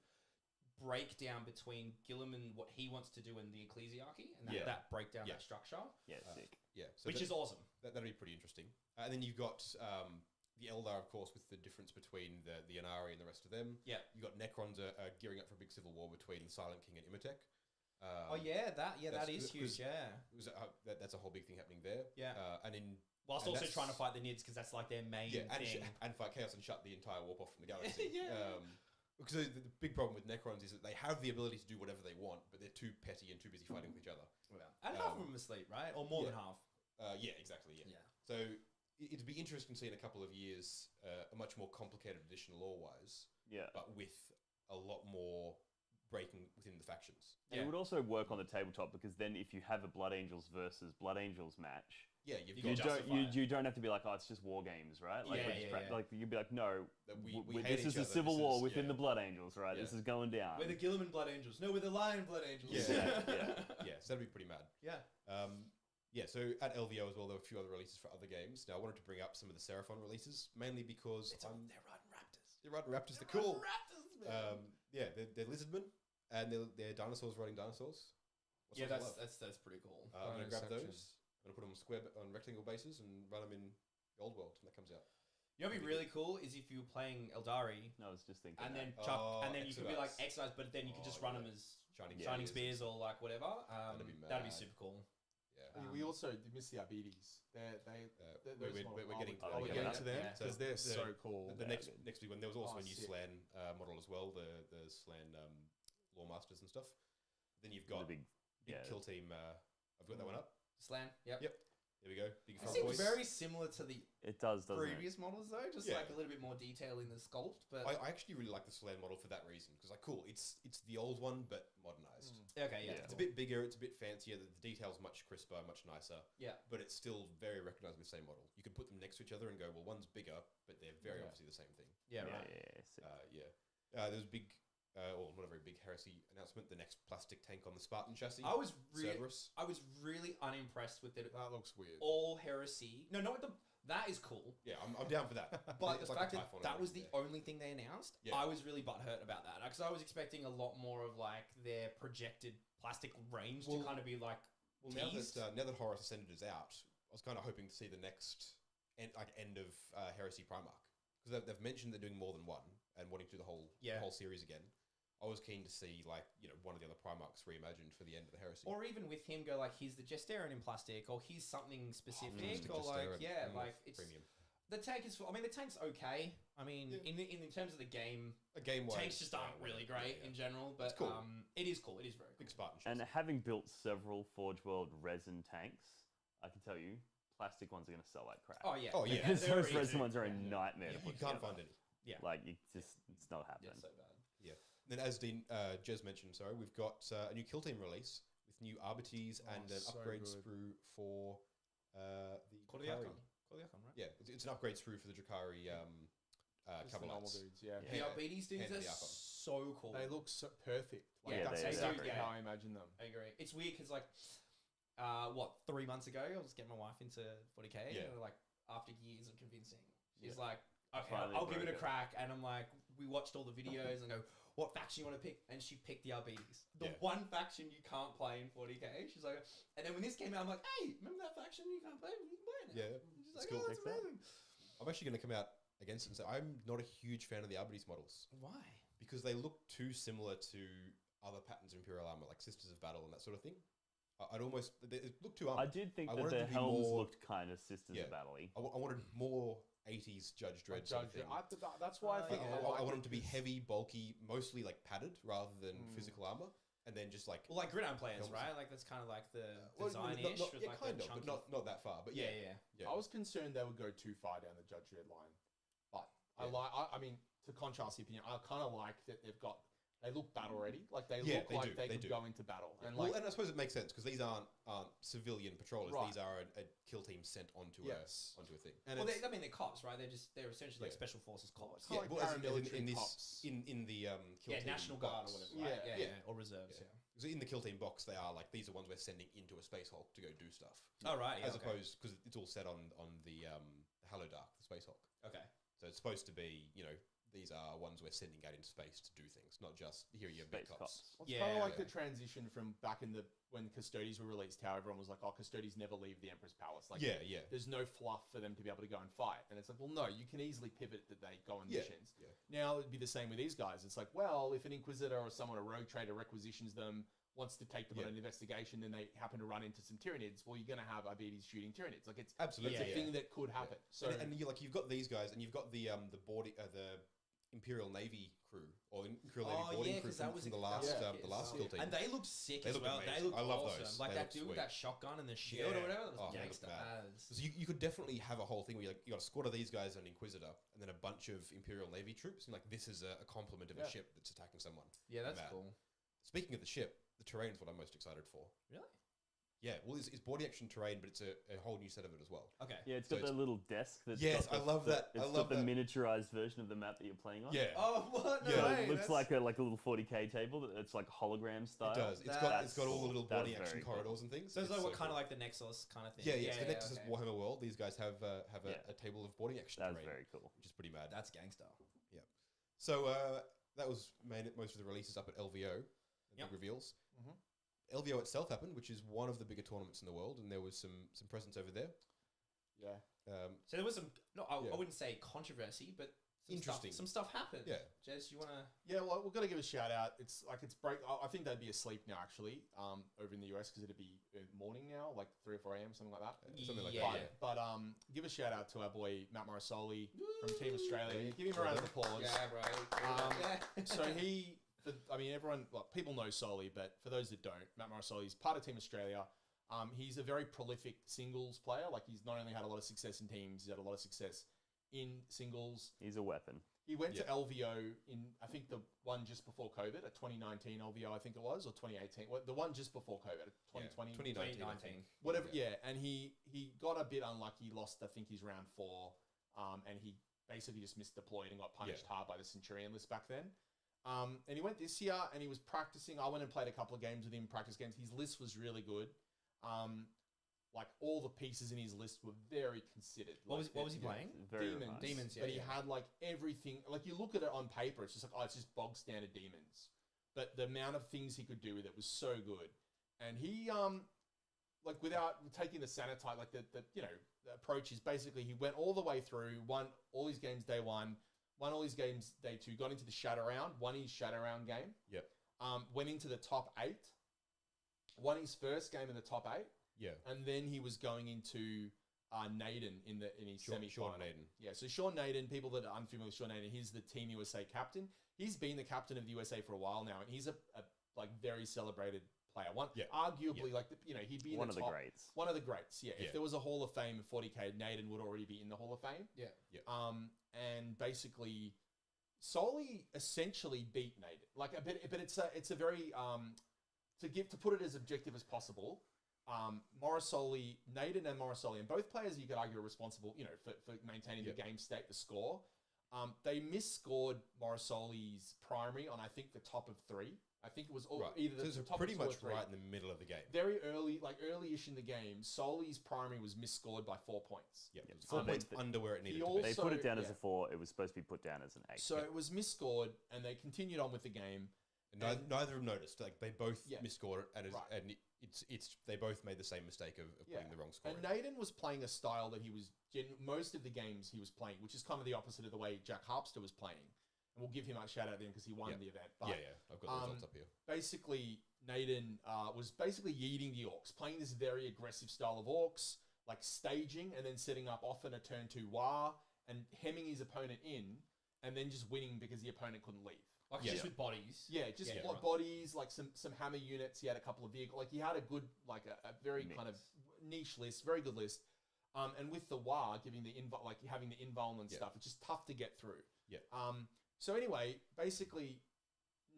Speaker 2: breakdown between Gilliman, what he wants to do in the ecclesiarchy, and that breakdown, that structure.
Speaker 3: Yeah, sick.
Speaker 1: Yeah. So
Speaker 2: which is awesome.
Speaker 1: That'd be pretty interesting. And then you've got the Eldar, of course, with the difference between the Inari and the rest of them.
Speaker 2: Yeah.
Speaker 1: You've got Necrons are gearing up for a big civil war between the Silent King and Imhotep.
Speaker 2: That is huge.
Speaker 1: That's a whole big thing happening there.
Speaker 2: Yeah,
Speaker 1: and in
Speaker 2: whilst also trying to fight the Nids because that's like their main thing,
Speaker 1: and fight Chaos and shut the entire warp off from the galaxy. Because the big problem with Necrons is that they have the ability to do whatever they want, but they're too petty and too busy fighting with each other.
Speaker 2: And half of them asleep, right? Or more than half.
Speaker 1: Exactly. Yeah. So it'd be interesting to see in a couple of years a much more complicated edition lore-wise.
Speaker 3: Yeah.
Speaker 1: But with a lot more breaking within the factions.
Speaker 3: And it would also work on the tabletop because then if you have a Blood Angels versus Blood Angels match, you don't have to be like, oh, it's just war games, right? Like, like you'd be like, no, this is a civil war within the Blood Angels, right? This is going down.
Speaker 2: We're the Gilliman Blood Angels. No, we're the Lion Blood Angels.
Speaker 1: So that'd be pretty mad. So at LVO as well, there were a few other releases for other games. Now I wanted to bring up some of the Seraphon releases, mainly because
Speaker 2: they're riding raptors.
Speaker 1: They're riding raptors. They're cool.
Speaker 2: Raptors, man.
Speaker 1: They're lizardmen. And they're dinosaurs riding dinosaurs.
Speaker 2: That's pretty cool.
Speaker 1: I'm going to grab those. I'm going to put them on rectangle bases and run them in the old world when that comes out.
Speaker 2: You know what'd be really cool is if you were playing Eldari.
Speaker 3: No, I was just thinking.
Speaker 2: And then you could be like Exodus, but then you could just run them as Shining Spears or like whatever. That'd be super cool.
Speaker 1: Yeah.
Speaker 4: We also missed the Arbides. We're getting
Speaker 1: to
Speaker 4: them because they're so cool.
Speaker 1: The next big one. There was also a new Slan model as well. The Slan Lore Masters and stuff. Then you've got big kill team. I've got that one up.
Speaker 2: Slan. Yep.
Speaker 1: There we go. Big
Speaker 2: It
Speaker 1: front
Speaker 2: seems
Speaker 1: voice.
Speaker 2: very similar to the
Speaker 3: It does, doesn't
Speaker 2: previous models though, just
Speaker 1: Yeah.
Speaker 2: like a little bit more detail in the sculpt. But
Speaker 1: I actually really like the Solan model for that reason because, like, cool, it's the old one but modernized.
Speaker 2: okay, yeah,
Speaker 1: It's a bit bigger, it's a bit fancier. The detail's much crisper, much nicer.
Speaker 2: Yeah.
Speaker 1: But it's still very recognizable same model. You could put them next to each other and go, well, one's bigger, but they're very obviously the same thing.
Speaker 2: yeah,
Speaker 3: Yeah,
Speaker 2: right.
Speaker 1: There's a big, well, not a very big heresy announcement. The next plastic tank on the Spartan chassis.
Speaker 2: I was
Speaker 1: Cerberus.
Speaker 2: really unimpressed with it.
Speaker 4: That looks weird.
Speaker 2: All heresy. No, not the. That is cool.
Speaker 1: Yeah, I'm down for that.
Speaker 2: But
Speaker 1: It's
Speaker 2: the
Speaker 1: like
Speaker 2: fact
Speaker 1: a
Speaker 2: that
Speaker 1: Typhon
Speaker 2: that was
Speaker 1: already
Speaker 2: the
Speaker 1: there.
Speaker 2: only thing they announced,
Speaker 1: Yeah.
Speaker 2: I was really butthurt about that because I was expecting a lot more of like their projected plastic range to
Speaker 1: Well-
Speaker 2: kind of be like.
Speaker 1: Well,
Speaker 2: teased.
Speaker 1: now that Horus Ascended is out, I was kind of hoping to see the next end of Heresy Primark because they've mentioned they're doing more than one and wanting to do the whole series again. I was keen to see like one of the other Primarks reimagined for the end of the Heresy.
Speaker 2: Or even with him go like, here's the Gesterian in plastic, or here's something specific,
Speaker 1: Plastic
Speaker 2: or like
Speaker 1: Gesterian,
Speaker 2: like it's
Speaker 1: premium.
Speaker 2: the tank is. I mean, the tank's okay. I mean,
Speaker 1: Yeah.
Speaker 2: in terms of the game,
Speaker 1: A game
Speaker 2: tanks just aren't really great in general. But
Speaker 1: It's cool.
Speaker 2: it is cool. It is very cool.
Speaker 1: Big Spartan.
Speaker 3: And
Speaker 1: chassis.
Speaker 3: having built several Forge World resin tanks, I can tell you, plastic ones are going to sell like crap.
Speaker 2: Oh yeah.
Speaker 1: Oh, yeah.
Speaker 3: Because
Speaker 2: They're
Speaker 3: those
Speaker 2: easy.
Speaker 3: resin ones are a
Speaker 2: Yeah.
Speaker 3: nightmare to
Speaker 1: you
Speaker 3: put
Speaker 1: can't
Speaker 3: together.
Speaker 1: find any.
Speaker 2: Yeah.
Speaker 3: Like, it's not happening.
Speaker 2: Yeah, so bad.
Speaker 1: Yeah. Then as Dean Jez mentioned, sorry, we've got a new Kill Team release with new Arbites and an
Speaker 4: so
Speaker 1: upgrade
Speaker 4: good.
Speaker 1: sprue for the
Speaker 2: Kodiakon.
Speaker 1: Jakari.
Speaker 2: Kodiakon, right?
Speaker 1: Yeah, it's an upgrade sprue for the Jakari
Speaker 4: Just the normal
Speaker 1: Cabalites.
Speaker 4: dudes, yeah.
Speaker 2: The
Speaker 1: Yeah.
Speaker 2: Arbites dudes
Speaker 1: Hand
Speaker 2: are
Speaker 1: the Archon.
Speaker 2: so cool.
Speaker 4: They look so perfect. Like,
Speaker 2: Yeah,
Speaker 4: that's
Speaker 3: they
Speaker 4: exactly
Speaker 2: do,
Speaker 4: how I imagine them.
Speaker 2: I agree. It's weird because like, 3 months ago, I was getting my wife into 40k,
Speaker 1: Yeah.
Speaker 2: and like after years of convincing, she's
Speaker 1: Yeah.
Speaker 2: like, okay,
Speaker 3: Finally
Speaker 2: I'll give it a
Speaker 3: broke it.
Speaker 2: crack, and I'm like, we watched all the videos and go, what faction you want to pick? And she picked the Arbites, the
Speaker 1: Yeah.
Speaker 2: one faction you can't play in 40k. She's like, and then when this came out, I'm like, hey, remember that faction you can't play? You can play it now.
Speaker 1: Yeah,
Speaker 2: And she's
Speaker 1: it's
Speaker 2: like,
Speaker 1: cool.
Speaker 2: oh, that's
Speaker 3: Check that.
Speaker 2: amazing.
Speaker 1: I'm actually going to come out against it and say I'm not a huge fan of the Arbites models
Speaker 2: Why?
Speaker 1: because they look too similar to other patterns of Imperial armor, like Sisters of Battle and that sort of thing. I'd almost they look too
Speaker 3: I did think
Speaker 1: I
Speaker 3: that
Speaker 1: wanted
Speaker 3: the
Speaker 1: to be
Speaker 3: helms
Speaker 1: more-
Speaker 3: looked kind of Sisters
Speaker 1: Yeah.
Speaker 3: of Battle-y.
Speaker 1: I wanted more 80s Judge Dredd sort of thing.
Speaker 4: That's why I think
Speaker 1: I
Speaker 4: like
Speaker 1: want them
Speaker 4: it
Speaker 1: to be
Speaker 4: 'cause-
Speaker 1: heavy, bulky, mostly like padded rather than physical armor, and then just like
Speaker 2: Well, like gridiron players,
Speaker 1: Helmets.
Speaker 2: right? Like that's kind of like the
Speaker 1: well,
Speaker 2: design-ish
Speaker 1: not-
Speaker 2: with
Speaker 1: yeah,
Speaker 2: like
Speaker 1: kind
Speaker 2: the
Speaker 1: of,
Speaker 2: chunky.
Speaker 1: but not that far. But
Speaker 2: yeah,
Speaker 1: yeah,
Speaker 2: yeah.
Speaker 4: I was concerned they would go too far down the Judge Dredd line, but I mean, to contrast the opinion, I kind of like that they look battle ready. Like they
Speaker 1: Yeah,
Speaker 4: look
Speaker 1: they
Speaker 4: like
Speaker 1: do,
Speaker 4: they
Speaker 1: they
Speaker 4: could
Speaker 1: do.
Speaker 4: go into battle. And
Speaker 1: well,
Speaker 4: like,
Speaker 1: and I suppose it makes sense because these aren't civilian patrollers.
Speaker 4: Right.
Speaker 1: These are a kill team sent onto
Speaker 4: Yes.
Speaker 1: onto a thing. And
Speaker 2: Well,
Speaker 1: it's-
Speaker 2: I mean, they're cops, right? They're essentially like
Speaker 1: Yeah.
Speaker 2: special forces cops.
Speaker 4: Yeah, like
Speaker 1: well, as
Speaker 4: paramilitary
Speaker 1: in this
Speaker 4: cops.
Speaker 1: in the kill
Speaker 2: Yeah,
Speaker 1: team
Speaker 2: National Guard or
Speaker 1: box.
Speaker 2: whatever. Right?
Speaker 4: Yeah.
Speaker 2: Yeah, or reserves.
Speaker 1: Yeah.
Speaker 2: Yeah.
Speaker 1: So in the kill team box, they are like these are ones we're sending into a space hulk to go do stuff.
Speaker 2: Oh right. Yeah,
Speaker 1: As
Speaker 2: okay.
Speaker 1: opposed because it's all set on the Halo Dark, the space hulk.
Speaker 2: Okay.
Speaker 1: So it's supposed to be these are ones we're sending out into space to do things, not just here are your big
Speaker 3: Space
Speaker 1: cops.
Speaker 3: cops.
Speaker 4: Well, it's
Speaker 2: Yeah,
Speaker 4: kind of like
Speaker 1: yeah.
Speaker 4: the transition from back in when Custodies were released, how everyone was like, oh, Custodies never leave the Emperor's Palace. Like,
Speaker 1: Yeah.
Speaker 4: there's no fluff for them to be able to go and fight. And it's like, well, no, you can easily pivot that they go on
Speaker 1: Yeah,
Speaker 4: missions.
Speaker 1: yeah.
Speaker 4: Now it'd be the same with these guys. It's like, well, if an Inquisitor or someone, a rogue trader requisitions them, wants to take them on
Speaker 1: Yeah.
Speaker 4: an investigation, then they happen to run into some Tyranids, well, you're going to have Arbites shooting Tyranids. Like, it's
Speaker 1: Absolutely.
Speaker 4: it's a
Speaker 1: yeah.
Speaker 4: thing that could happen. So,
Speaker 1: And you've got these guys, and you've got the Imperial Navy crew or Imperial Navy
Speaker 2: Oh
Speaker 1: boarding
Speaker 2: yeah,
Speaker 1: crew
Speaker 2: because that
Speaker 1: from
Speaker 2: was
Speaker 1: the last
Speaker 2: yeah.
Speaker 1: the last skill team.
Speaker 2: And they look sick
Speaker 1: They
Speaker 2: as
Speaker 1: look
Speaker 2: well. They
Speaker 1: amazing.
Speaker 2: look
Speaker 1: I love
Speaker 2: awesome.
Speaker 1: those.
Speaker 2: Like
Speaker 1: They
Speaker 2: that
Speaker 1: look
Speaker 2: dude with
Speaker 1: sweet.
Speaker 2: that shotgun and the shield
Speaker 1: Yeah.
Speaker 2: or whatever. That was
Speaker 1: Oh, they look
Speaker 2: gangster
Speaker 1: mad.
Speaker 2: as.
Speaker 1: So you could definitely have a whole thing where you got a squad of these guys and an Inquisitor, and then a bunch of Imperial Navy troops, and like this is a complement of a ship that's attacking someone.
Speaker 2: Yeah, that's
Speaker 1: Mad.
Speaker 2: cool.
Speaker 1: Speaking of the ship, the terrain is what I'm most excited for.
Speaker 2: Really?
Speaker 1: Yeah, well, it's body action terrain, but it's a whole new set of it as well.
Speaker 2: Okay.
Speaker 3: Yeah, it's
Speaker 1: So
Speaker 3: got the little desk. That's
Speaker 1: Yes,
Speaker 3: got
Speaker 1: I love that.
Speaker 3: It's
Speaker 1: I
Speaker 3: got
Speaker 1: love
Speaker 3: the
Speaker 1: that.
Speaker 3: miniaturized version of the map that you're playing on.
Speaker 1: Yeah,
Speaker 2: Oh, what? No
Speaker 1: Yeah.
Speaker 2: way.
Speaker 3: It looks
Speaker 2: That's-
Speaker 3: like a little 40k table. It's like hologram style.
Speaker 1: it does. It's got all the little
Speaker 3: That's
Speaker 1: body action
Speaker 3: very cool.
Speaker 1: corridors and things.
Speaker 2: So it's
Speaker 1: It's
Speaker 2: like what
Speaker 1: so
Speaker 2: kind of
Speaker 1: cool.
Speaker 2: like the Nexus kind of thing.
Speaker 1: Yeah, it's connected to
Speaker 2: okay.
Speaker 1: Warhammer World. These guys have
Speaker 3: Yeah.
Speaker 1: a table of boarding action
Speaker 3: That's
Speaker 1: terrain,
Speaker 3: very cool.
Speaker 1: which is pretty mad.
Speaker 2: That's gangster.
Speaker 1: So that was most of the releases up at LVO, the
Speaker 2: Yep.
Speaker 1: big reveals.
Speaker 4: Mhm.
Speaker 1: LVO itself happened, which is one of the bigger tournaments in the world, and there was some presence over there.
Speaker 4: yeah.
Speaker 2: So there was some. No, I
Speaker 1: Yeah.
Speaker 2: wouldn't say controversy, but
Speaker 1: Interesting.
Speaker 2: Some stuff happened.
Speaker 1: Yeah.
Speaker 2: Jez, you wanna?
Speaker 4: Yeah, well, we've got to give a shout out. It's break. I think they'd be asleep now, actually, over in the US because it'd be morning now, like 3 or 4 a.m., something like that.
Speaker 1: Something like
Speaker 2: Yeah.
Speaker 1: that.
Speaker 4: But give a shout out to our boy Matt Marisol from Team Australia. Give him a round of applause.
Speaker 2: Yeah, bro. Yeah.
Speaker 4: So everyone, people know Soli, but for those that don't, Matt Marisol is part of Team Australia. He's a very prolific singles player. Like, he's not only had a lot of success in teams, he's had a lot of success in singles.
Speaker 3: He's a weapon.
Speaker 4: He went to LVO in, I think, the one just before COVID, at 2019 LVO, I think it was, or 2018. Well, the one just before COVID, 2020.
Speaker 1: 2019.
Speaker 4: Whatever, and he got a bit unlucky, lost, I think, his round 4, and he basically just misdeployed and got punished hard by the Centurion list back then. And he went this year, and he was practicing. I went and played a couple of games with him, practice games. His list was really good. Like, all the pieces in his list were very considered.
Speaker 2: What was he playing?
Speaker 4: Demons. But he had, like, everything. Like, you look at it on paper, it's just like, it's just bog standard demons. But the amount of things he could do with it was so good. And he, like, without taking the sanitize, like, the approach is basically he went all the way through, won all his games day 1, won all his games day 2, got into the shadow round, won his shadow round game.
Speaker 1: Yep.
Speaker 4: Went into the top 8, won his first game in the top 8.
Speaker 1: Yeah.
Speaker 4: And then he was going into Naden in his semi-final.
Speaker 1: Sean Naden.
Speaker 4: Yeah, so Sean Naden, people that are unfamiliar with Sean Naden, he's the Team USA captain. He's been the captain of the USA for a while now, and he's a like very celebrated player. Arguably, like, he'd be in
Speaker 3: one
Speaker 4: the
Speaker 3: of
Speaker 4: top,
Speaker 3: the greats.
Speaker 4: One of the greats, yeah. If there was a Hall of Fame of 40K, Naden would already be in the Hall of Fame.
Speaker 2: Yeah.
Speaker 4: And basically, Soli essentially beat Naden. Like, but it's a very to put it as objective as possible. Marisol, Naden and Marisol, and both players you could argue are responsible, for maintaining the game state, the score. They misscored Marisoli's primary on, I think, the top of 3. I think it was either the top
Speaker 1: pretty
Speaker 4: of 2 or
Speaker 1: much
Speaker 4: 3.
Speaker 1: right in the middle of the game.
Speaker 4: Very early, like early-ish in the game, Soli's primary was misscored by 4 points.
Speaker 1: Yeah, 4 points under where it needed to be.
Speaker 3: They put it down as a 4. It was supposed to be put down as an 8.
Speaker 4: So it was misscored, and they continued on with the game.
Speaker 1: And neither of them noticed. Like, they both misscored it, and they both made the same mistake of putting the wrong score.
Speaker 4: And Naden was playing a style that he was most of the games he was playing, which is kind of the opposite of the way Jack Harpster was playing. And we'll give him a shout out then because he won the event. But,
Speaker 1: I've got the results up here.
Speaker 4: Basically, Naden was basically yeeting the orcs, playing this very aggressive style of orcs, like staging and then setting up often a turn 2 war and hemming his opponent in, and then just winning because the opponent couldn't leave.
Speaker 2: Like, just with bodies.
Speaker 4: Yeah, just bodies, like some hammer units. He had a couple of vehicles. Like, he had a good, like a very kind of niche list, very good list. And with the war, giving the having the invuln and stuff, it's just tough to get through.
Speaker 1: Yeah.
Speaker 4: So anyway, basically,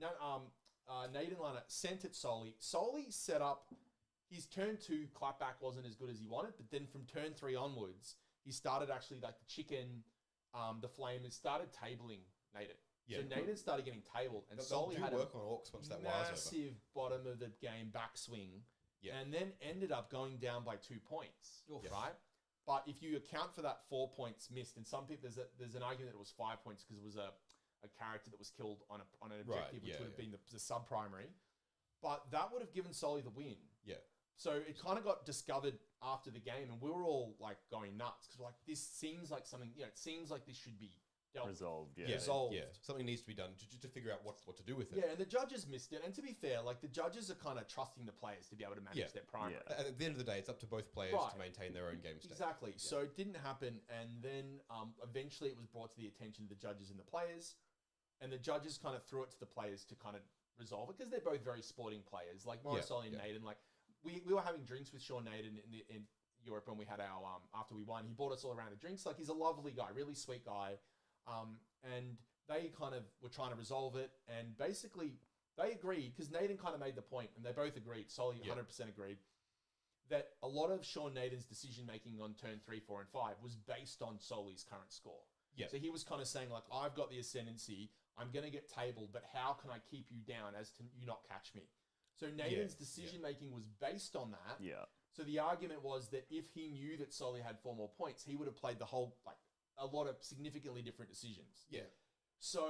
Speaker 4: Naden Lana sent it Soli. Soli set up his turn 2 clapback wasn't as good as he wanted, but then from turn 3 onwards, he started actually, like, the chicken, the flame, and started tabling Naden. Yeah. So Naden started getting tabled, and Soli had
Speaker 1: work on orcs once that war's over.
Speaker 4: Massive bottom of the game backswing, and then ended up going down by 2 points, right? But if you account for that 4 points missed, and some people there's an argument that it was 5 points because it was a character that was killed on an objective, which would have been the sub primary, but that would have given Soli the win. Yeah. So it kind of got discovered after the game, and we were all like going nuts because like this seems like something. It seems like this should be
Speaker 3: resolved.
Speaker 4: Resolved.
Speaker 1: Yeah. Something needs to be done to figure out what to do with it.
Speaker 4: Yeah, and the judges missed it. And to be fair, like the judges are kind of trusting the players to be able to manage their primary.
Speaker 1: Yeah. At the end of the day, it's up to both players to maintain their own game state.
Speaker 4: Exactly. Yeah. So it didn't happen, and then eventually it was brought to the attention of the judges and the players, and the judges kind of threw it to the players to kind of resolve it because they're both very sporting players. Like Marisol and Naden, like we were having drinks with Sean Naden in Europe when we had our after we won. He brought us all around to drinks. Like he's a lovely guy, really sweet guy. And they kind of were trying to resolve it, and basically they agreed because Naden kind of made the point, and they both agreed. Soli 100% agreed that a lot of Sean Naden's decision making on turn 3, 4, and 5 was based on Soli's current score. Yeah. So he was kind of saying like, I've got the ascendancy. I'm going to get tabled, but how can I keep you down as to you not catch me? So Naden's decision making was based on that. Yeah. So the argument was that if he knew that Soli had 4 more points, he would have played the whole a lot of significantly different decisions. Yeah. So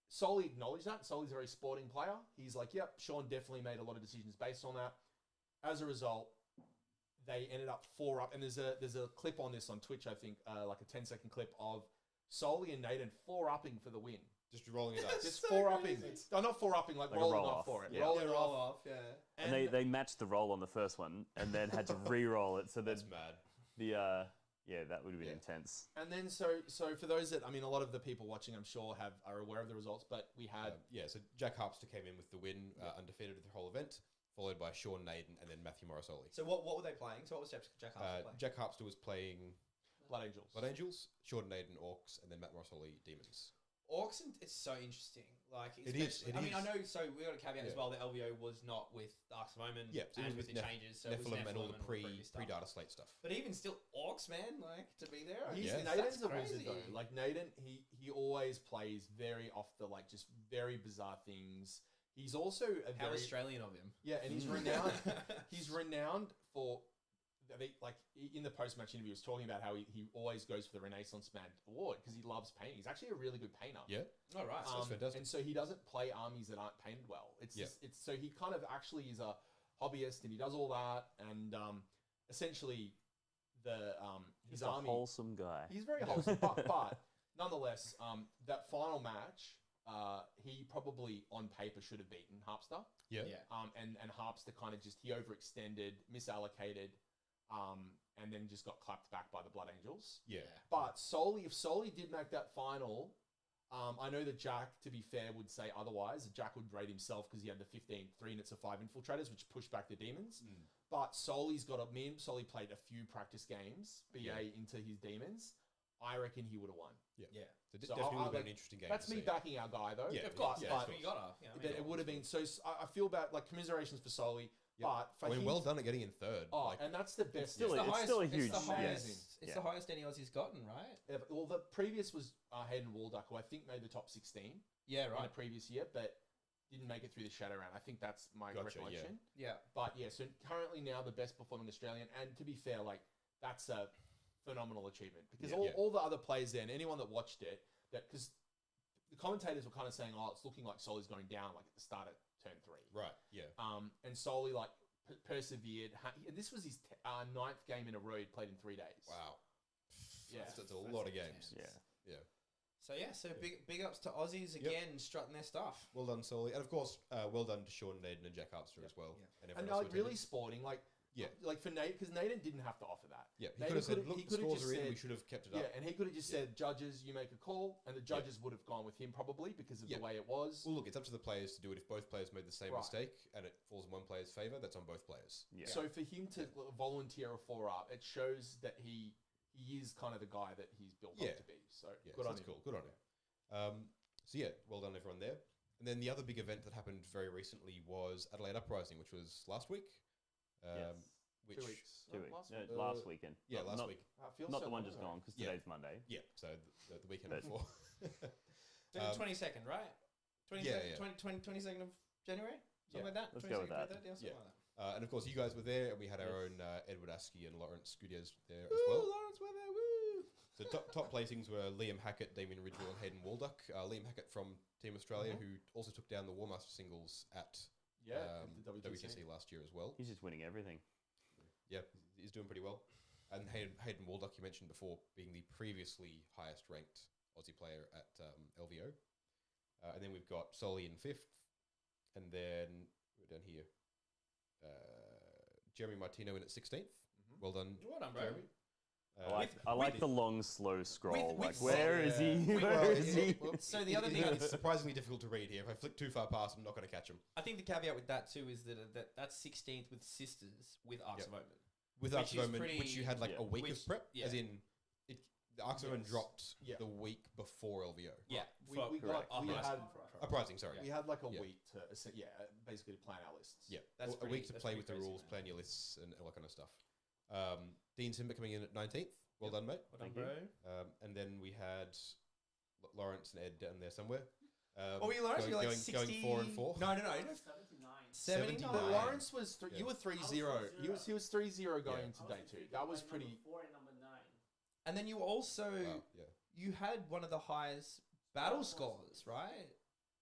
Speaker 4: Soli acknowledged that. Soli's a very sporting player. He's like, yep, Sean definitely made a lot of decisions based on that. As a result, they ended up 4 up. And there's a clip on this on Twitch, I think, like a 10-second clip of Soli and Naden 4-upping for the win.
Speaker 1: Just rolling it up.
Speaker 4: Just 4-upping. Oh, not 4-upping, like rolling off for it.
Speaker 3: Yeah.
Speaker 4: Roll off,
Speaker 3: yeah. And they matched the roll on the first one and then had to re-roll it. So that's
Speaker 1: mad.
Speaker 3: Yeah, that would have been intense.
Speaker 4: And then, so for those that, I mean, a lot of the people watching, I'm sure, are aware of the results, but we had...
Speaker 1: so Jack Harpster came in with the win, undefeated the whole event. followed by Sean Naden, and then Matthew Marisol.
Speaker 2: So what were they playing? So what was Jack Harpster playing?
Speaker 1: Jack Harpster was playing
Speaker 4: Blood Angels.
Speaker 1: Blood Angels, Sean Naden Orcs, and then Matt Marisol Demons.
Speaker 2: Orcs, it's so interesting. Like
Speaker 1: it is.
Speaker 2: I mean, I know. So we got a caveat as well. The LVO was not with Arcs of Omen.
Speaker 1: Yeah,
Speaker 2: and with the changes. So
Speaker 1: Nephilim,
Speaker 2: it was
Speaker 1: and all the
Speaker 2: previous stuff.
Speaker 1: pre-data slate stuff.
Speaker 2: But even still, Orcs, man, like to be there.
Speaker 4: Naden's a wizard though. Like Naden, he always plays very off the just very bizarre things. He's also
Speaker 2: how Australian of him.
Speaker 4: Yeah, and he's renowned. He's renowned for. Like in the post-match interview, he was talking about how he always goes for the Renaissance Man award because he loves painting. He's actually a really good painter.
Speaker 1: Yeah.
Speaker 2: All right.
Speaker 1: That's fantastic.
Speaker 4: And so he doesn't play armies that aren't painted well. It's so he kind of actually is a hobbyist and he does all that and essentially his
Speaker 3: He's
Speaker 4: army.
Speaker 3: A wholesome guy.
Speaker 4: He's very wholesome, but nonetheless, that final match, he probably on paper should have beaten Harpster.
Speaker 1: Yeah.
Speaker 4: And Harpster kind of he overextended, misallocated. And then just got clapped back by the Blood Angels.
Speaker 1: Yeah.
Speaker 4: But if Soli did make that final, I know that Jack, to be fair, would say otherwise. Jack would rate himself because he had the 15 3 units of 5 infiltrators, which pushed back the demons. But Soli's me and Soli played a few practice games, BA into his demons. I reckon he would have won.
Speaker 1: Yeah. So definitely would have been an interesting game.
Speaker 4: That's me backing our guy, though.
Speaker 1: Yeah,
Speaker 2: of course.
Speaker 1: Yeah,
Speaker 2: but you gotta.
Speaker 4: It would have been so. I feel bad. Like commiserations for Soli. But
Speaker 1: I mean, well done at getting in third.
Speaker 4: And that's the best.
Speaker 3: It's still a huge.
Speaker 2: It's the highest any Aussie's gotten, right?
Speaker 4: Well, the previous was Hayden Walduck, who I think made the top 16.
Speaker 2: Yeah, right.
Speaker 4: In the previous year, but didn't make it through the shadow round. I think that's my recollection.
Speaker 2: Yeah.
Speaker 4: But so currently now the best performing Australian, and to be fair, that's a phenomenal achievement because all the other players there and anyone that watched it, because the commentators were kind of saying, it's looking like Soli's going down at the start of turn 3.
Speaker 1: Right, yeah.
Speaker 4: And Soli persevered. And this was his 9th game in a row he'd played in 3 days.
Speaker 1: Wow.
Speaker 4: Yeah.
Speaker 1: That's a lot of games.
Speaker 3: Yeah.
Speaker 2: So big ups to Aussies again, strutting their stuff.
Speaker 1: Well done, Soli. And of course, well done to Sean Naden and Jack Harpster as well.
Speaker 4: Yeah. And really sporting, like for Nate, because Naden didn't have to offer that.
Speaker 1: Yeah, he could have said, look, the scores are in, we should have kept it up.
Speaker 4: Yeah, and he could have just said, judges, you make a call, and the judges would have gone with him probably because of the way it was.
Speaker 1: Well, look, it's up to the players to do it. If both players made the same mistake and it falls in one player's favour, that's on both players.
Speaker 3: Yeah.
Speaker 4: So for him to volunteer a 4-up, it shows that he is kind of the guy that he's built up to be. So good on him.
Speaker 1: Cool. Good on him. Well done everyone there. And then the other big event that happened very recently was Adelaide Uprising, which was last week.
Speaker 3: Yes.
Speaker 4: 2 weeks.
Speaker 3: 2 weeks. Last weekend.
Speaker 1: Yeah, last week.
Speaker 3: Not the one just gone because today's Monday.
Speaker 1: Yeah, so the weekend before.
Speaker 2: The 22nd, right? 22nd of January? Something like that?
Speaker 3: Let's go with that.
Speaker 1: And of course, you guys were there, and we had our own Edward Askey and Lawrence Gutierrez there as well.
Speaker 2: Lawrence were there, woo!
Speaker 1: So top placings were Liam Hackett, Damien Ridgewell, and Hayden Walduck. Liam Hackett from Team Australia, who also took down the Warmaster singles at the WTC last year as well.
Speaker 3: He's just winning everything.
Speaker 1: Yeah, he's doing pretty well. And Hayden Walduck, you mentioned before, being the previously highest ranked Aussie player at LVO. And then we've got Soli in 5th. And then we're down here. Jeremy Martino in at 16th. Well done.
Speaker 2: Well done, bro.
Speaker 1: Jeremy.
Speaker 3: I like the long, slow scroll.
Speaker 2: Where
Speaker 3: is he? Where is he?
Speaker 2: So the other thing,
Speaker 1: it's surprisingly difficult to read here. If I flick too far past, I'm not going to catch him.
Speaker 2: I think the caveat with that too is that's 16th with Sisters with Arcs of Omen.
Speaker 1: With Arcs of Omen, which you had a week of prep, as in the Arcs of Omen dropped the week before LVO.
Speaker 2: Yeah,
Speaker 4: we had
Speaker 1: Uprising. Sorry,
Speaker 4: we had a week to basically to plan our lists.
Speaker 1: Yeah, that's a week to play with the rules, plan your lists, and all that kind of stuff. Dean Sinnbeck coming in at 19th. Well done, mate.
Speaker 2: Well done, bro.
Speaker 1: And then we had Lawrence and Ed down there somewhere.
Speaker 2: Lawrence? You're like 60...
Speaker 1: going 4 and 4.
Speaker 2: No.
Speaker 1: 79.
Speaker 2: But
Speaker 4: Lawrence was you were 3-0. He was 3-0 going into day 2. That was pretty.
Speaker 2: And then you also you had one of the highest battle scores, right?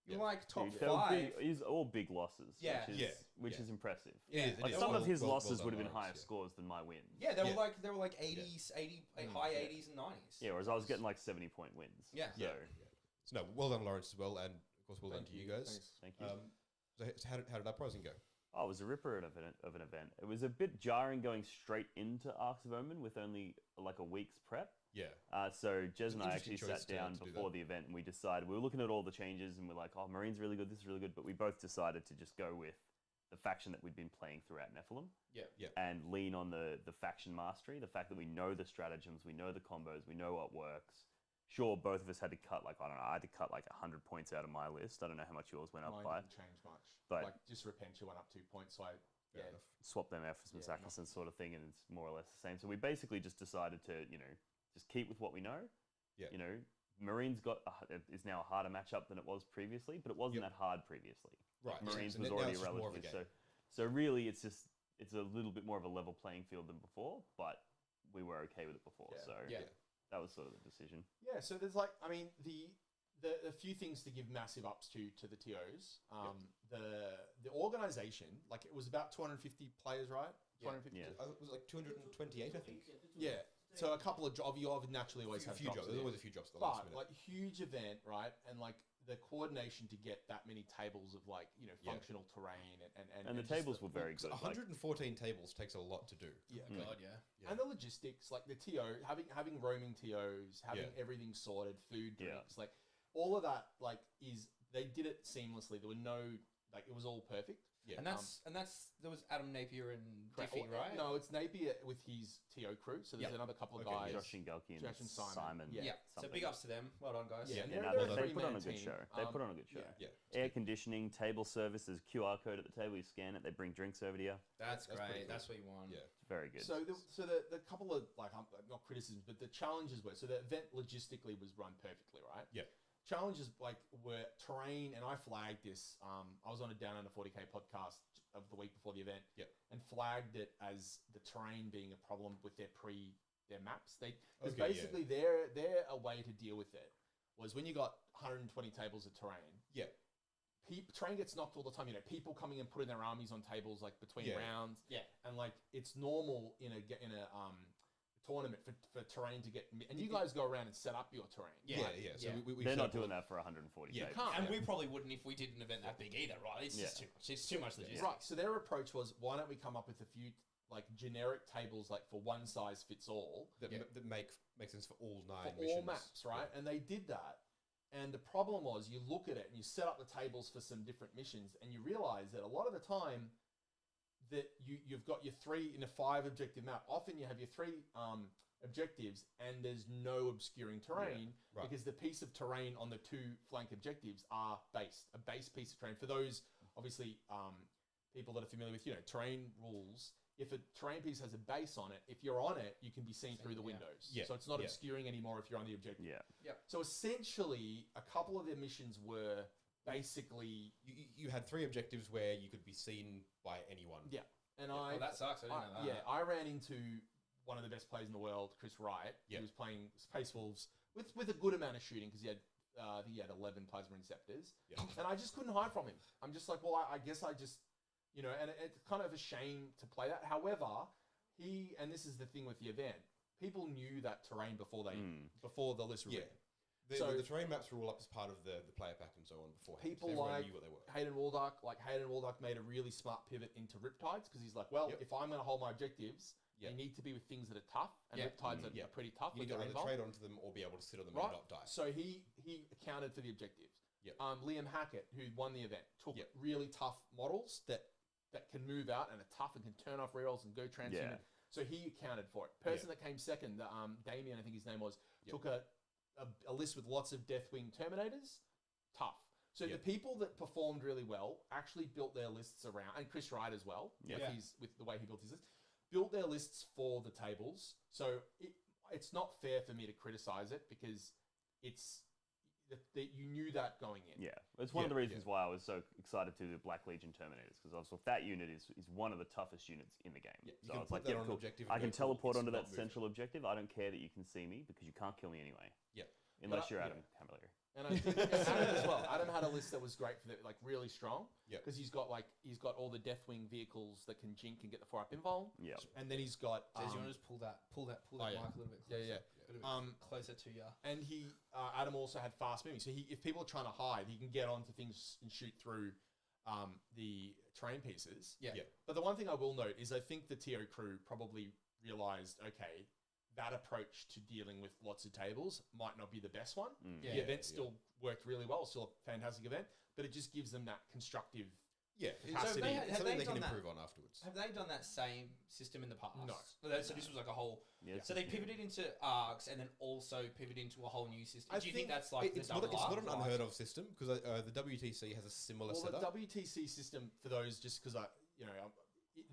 Speaker 2: You're like top 5.
Speaker 3: He's all big losses. Which is impressive. Some of his losses would have been higher scores than my wins.
Speaker 2: Yeah, they were like 80s, high 80s and 90s.
Speaker 3: Yeah, whereas I was getting like 70-point wins.
Speaker 2: Yeah.
Speaker 1: So no, well done, Lawrence, as well, and of course, well done to you guys.
Speaker 3: Thank you.
Speaker 1: So how did Uprising go?
Speaker 3: Oh, it was a ripper of an event. It was a bit jarring going straight into Arcs of Omen with only like a week's prep.
Speaker 1: Yeah.
Speaker 3: So Jez and I actually sat down before the event and we decided, we were looking at all the changes and we're like, oh, Marine's really good, this is really good, but we both decided to just go with the faction that we'd been playing throughout Nephilim.
Speaker 2: Yeah.
Speaker 3: And lean on the faction mastery, the fact that we know the stratagems, we know the combos, we know what works. Sure, both of us had to cut, like, I don't know, I had to cut like 100 points out of my list. I don't know how much yours went up by.
Speaker 4: Mine didn't change much.
Speaker 3: But
Speaker 4: like, just Repentia went up 2 points, so I
Speaker 3: swap them out for some sacrifices sort of thing, and it's more or less the same. So we basically just decided to, just keep with what we know.
Speaker 1: Yeah.
Speaker 3: Marines is now a harder matchup than it was previously, but it wasn't that hard previously.
Speaker 1: Right.
Speaker 3: Marines
Speaker 1: so
Speaker 3: was already relatively so really it's a little bit more of a level playing field than before, but we were okay with it before. So that was sort of the decision.
Speaker 4: Yeah, so there's like, I mean, the few things to give massive ups to the TOs. The organization, like, it was about 250 players, right? 250.
Speaker 1: Yeah. It was like 228, I think.
Speaker 4: Yeah. So a couple of jobs, you naturally always have
Speaker 1: few jobs. There's always a few jobs at the last minute.
Speaker 4: Like, huge event, right? And like the coordination to get that many tables of, like, functional terrain
Speaker 3: and the tables were very good.
Speaker 1: 114 tables takes a lot to do.
Speaker 2: Yeah, God, yeah.
Speaker 4: And the logistics, like the TO, having roaming TOs, having everything sorted, food, drinks, like all of that, like, they did it seamlessly. There were no, like, it was all perfect.
Speaker 2: Yeah. And that's there was Adam Napier and Diffie, right?
Speaker 4: No, it's Napier with his TO crew. So there's another couple of guys.
Speaker 3: Josh Shingalki and Simon.
Speaker 2: Yeah. So big ups to them. Well done, guys.
Speaker 3: Yeah, they put on a good show. They put on a good show.
Speaker 1: Yeah.
Speaker 3: Air conditioning, table service, there's a QR code at the table, you scan it, they bring drinks over to you.
Speaker 2: That's great. That's what you want.
Speaker 1: Yeah.
Speaker 3: It's very good.
Speaker 4: So the couple of, like, not criticisms, but the challenges were, so the event logistically was run perfectly, right?
Speaker 1: Yeah.
Speaker 4: Challenges, like, were terrain, and I flagged this. I was on a Down Under 40K podcast of the week before the event, and flagged it as the terrain being a problem with their maps. Because basically their a way to deal with it was when you got 120 tables of terrain. Yeah. Terrain gets knocked all the time. People coming and putting their armies on tables, like, between rounds. Yeah. And, like, it's normal in a tournament for terrain to get, and you guys go around and set up your terrain.
Speaker 1: So
Speaker 3: they're not doing that for 140 tables.
Speaker 2: And we probably wouldn't if we did an event that big either, right? It's just too much. It's too much logistics.
Speaker 4: Right. So their approach was, why don't we come up with a few, like, generic tables, like, for one size fits all
Speaker 1: that make sense for all 9
Speaker 4: for
Speaker 1: missions.
Speaker 4: all maps, right? And they did that. And the problem was, you look at it and you set up the tables for some different missions, and you realize that a lot of the time that you've got your 3 in a 5 objective map. Often you have your 3 objectives, and there's no obscuring terrain because the piece of terrain on the 2 flank objectives are a base piece of terrain. For those, obviously, people that are familiar with, terrain rules, if a terrain piece has a base on it, if you're on it, you can be seen through the windows. Yeah. So it's not obscuring anymore if you're on the objective.
Speaker 3: Yeah.
Speaker 4: So essentially, a couple of their missions were basically...
Speaker 1: You had 3 objectives where you could be seen by anyone.
Speaker 4: Yeah. And
Speaker 2: that sucks. I didn't know that.
Speaker 4: Yeah, I ran into one of the best players in the world, Chris Wright. He was playing Space Wolves with a good amount of shooting because he had 11 plasma receptors. Yeah. And I just couldn't hide from him. I'm just like, well, I guess I just, and it's kind of a shame to play that. However, and this is the thing with the event, people knew that terrain before the list was written.
Speaker 1: The terrain maps were all up as part of the player pack and so on beforehand.
Speaker 4: People like Hayden Waldock made a really smart pivot into Riptides because he's like, well, if I'm going to hold my objectives, they need to be with things that are tough, and Riptides are pretty tough.
Speaker 1: You need to either trade onto them or be able to sit on them and not die.
Speaker 4: So he accounted for the objectives. Liam Hackett, who won the event, took really tough models that can move out and are tough and can turn off rerolls and go transhuman. So he accounted for it. Person that came second, Damien, I think his name was, took a list with lots of Deathwing Terminators. Tough. So the people that performed really well actually built their lists around, and Chris Wright as well, with the way he built his list, built their lists for the tables. So it's not fair for me to criticize it because it's that you knew that going in.
Speaker 3: Yeah, it's one of the reasons why I was so excited to do Black Legion Terminators, because I thought that unit is one of the toughest units in the game.
Speaker 1: Yeah,
Speaker 3: so it's like, cool. I can teleport onto that central objective. I don't care that you can see me because you can't kill me anyway.
Speaker 1: Yeah,
Speaker 3: unless you're Adam Camilleri.
Speaker 4: And I think Adam as well. Adam had a list that was great for like really strong.
Speaker 1: Yeah,
Speaker 4: because he's got all the Deathwing vehicles that can jink and get the 4-up invuln.
Speaker 3: Yeah,
Speaker 4: and then he's got.
Speaker 2: Do you want to just pull that mic a little bit closer? Closer to you.
Speaker 4: And Adam also had fast moving, so if people are trying to hide, he can get onto things and shoot through the terrain pieces.
Speaker 1: Yeah.
Speaker 4: But the one thing I will note is I think the TO crew probably realized, okay, that approach to dealing with lots of tables might not be the best one. The event still worked really well, still a fantastic event, but it just gives them that constructive
Speaker 1: capacity. It's something they can improve on afterwards.
Speaker 2: Have they done that same system in the past?
Speaker 4: No.
Speaker 2: So this was like a whole. Yeah. So they pivoted into arcs and then also pivoted into a whole new system. Do you think that's like
Speaker 1: it's not an unheard of system because the WTC has a similar setup.
Speaker 4: The WTC system, for those, just because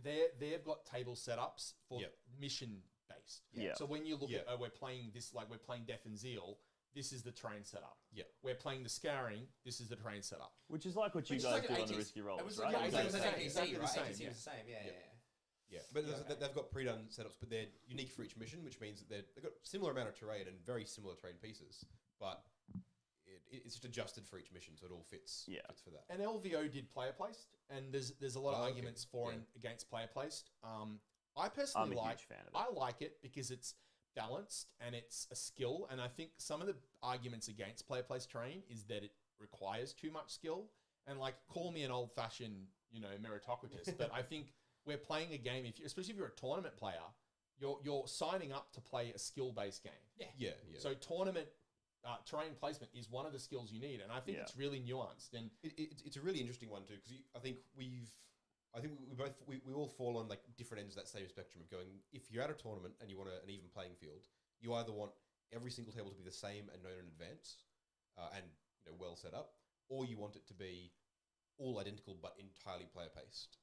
Speaker 4: they've got table setups for mission based.
Speaker 3: Yeah.
Speaker 4: So when you look at we're playing this, like we're playing Death and Zeal, this is the terrain setup.
Speaker 1: Yeah.
Speaker 4: We're playing the Scouring, this is the terrain setup.
Speaker 3: Which is like what you guys do on the Risky Rolls, right?
Speaker 4: Exactly the same.
Speaker 1: Yeah, but they've got pre-done setups, but they're unique for each mission, which means that they've got similar amount of terrain and very similar terrain pieces, but it's just adjusted for each mission, so it all fits for that.
Speaker 4: And LVO did player placed, and there's a lot of arguments for and against player placed. I personally
Speaker 3: I'm a huge fan of it.
Speaker 4: I like it because it's balanced and it's a skill, and I think some of the arguments against player placed terrain is that it requires too much skill. And like, call me an old-fashioned, meritocratist, but I think we're playing a game. Especially if you're a tournament player, you're signing up to play a skill-based game.
Speaker 1: Yeah.
Speaker 4: So tournament terrain placement is one of the skills you need, and I think it's really nuanced. And
Speaker 1: it's a really interesting one too, because I think we all fall on like different ends of that same spectrum of going. If you're at a tournament and you want an even playing field, you either want every single table to be the same and known in advance, and well set up, or you want it to be all identical but entirely player placed.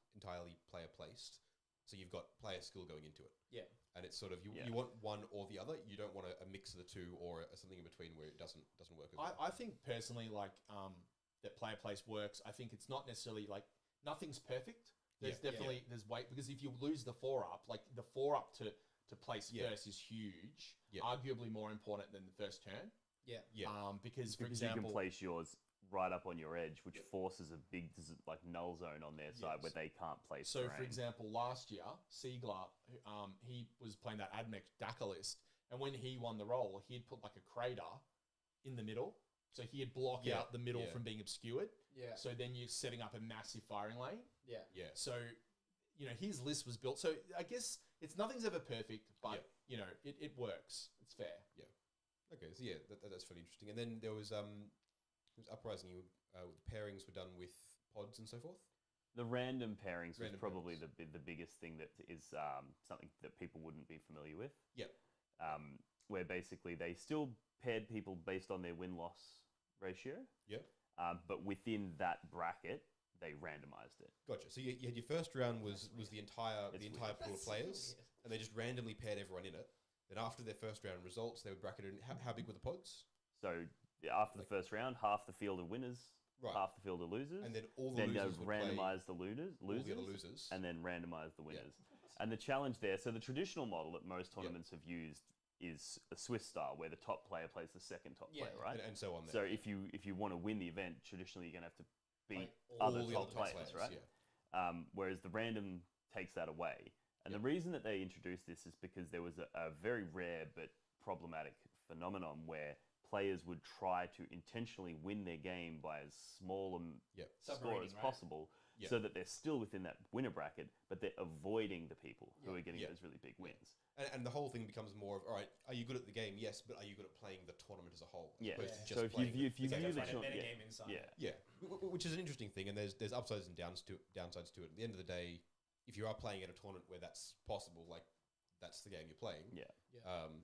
Speaker 1: So you've got player skill going into it.
Speaker 2: Yeah.
Speaker 1: And it's sort of you want one or the other. You don't want a mix of the two or something in between where it doesn't work.
Speaker 4: I think personally, like that player place works. I think it's not necessarily like nothing's perfect. There's definitely there's weight, because if you lose the 4-up, like the 4-up to place first is huge. Arguably more important than the first turn. Because for example,
Speaker 3: you can place yours right up on your edge, which forces a big null zone on their side where they can't place.
Speaker 4: So
Speaker 3: terrain.
Speaker 4: for example, last year, Siegler, he was playing that Admech DACA list, and when he won the role, he had put like a crater in the middle, so he had blocked out the middle from being obscured. So then you're setting up a massive firing lane. So his list was built. So I guess nothing's ever perfect, but it works. It's fair.
Speaker 1: Okay, so that's really interesting. And then there was Uprising. The pairings were done with pods and so forth.
Speaker 3: The random pairings was probably the biggest thing that is something that people wouldn't be familiar with. Where basically they still paired people based on their win-loss ratio. But within that bracket, they randomized it.
Speaker 1: Gotcha. So you had your first round was the entire pool of players, and they just randomly paired everyone in it. Then after their first round results, they would bracket it in. How big were the pods?
Speaker 3: So after the first round, half the field are winners, half the field are losers,
Speaker 1: and then all the losers would
Speaker 3: randomize the losers,
Speaker 1: all the other losers,
Speaker 3: and then randomize the winners. And the challenge there, so the traditional model that most tournaments have used is a Swiss style, where the top player plays the second top player, right?
Speaker 1: And so on.
Speaker 3: So if you want to win the event, traditionally you're going to have to beat other top players, right? Whereas the random takes that away. And the reason that they introduced this is because there was a very rare but problematic phenomenon where players would try to intentionally win their game by as small a score as possible, so that they're still within that winner bracket, but they're avoiding the people who are getting those really big wins.
Speaker 1: And the whole thing becomes more of, all right, are you good at the game? Yes, but are you good at playing the tournament as a whole?
Speaker 3: So if you view the
Speaker 2: game inside.
Speaker 1: Which is an interesting thing, and there's upsides and downsides to it. At the end of the day, if you are playing at a tournament where that's possible, like that's the game you're playing.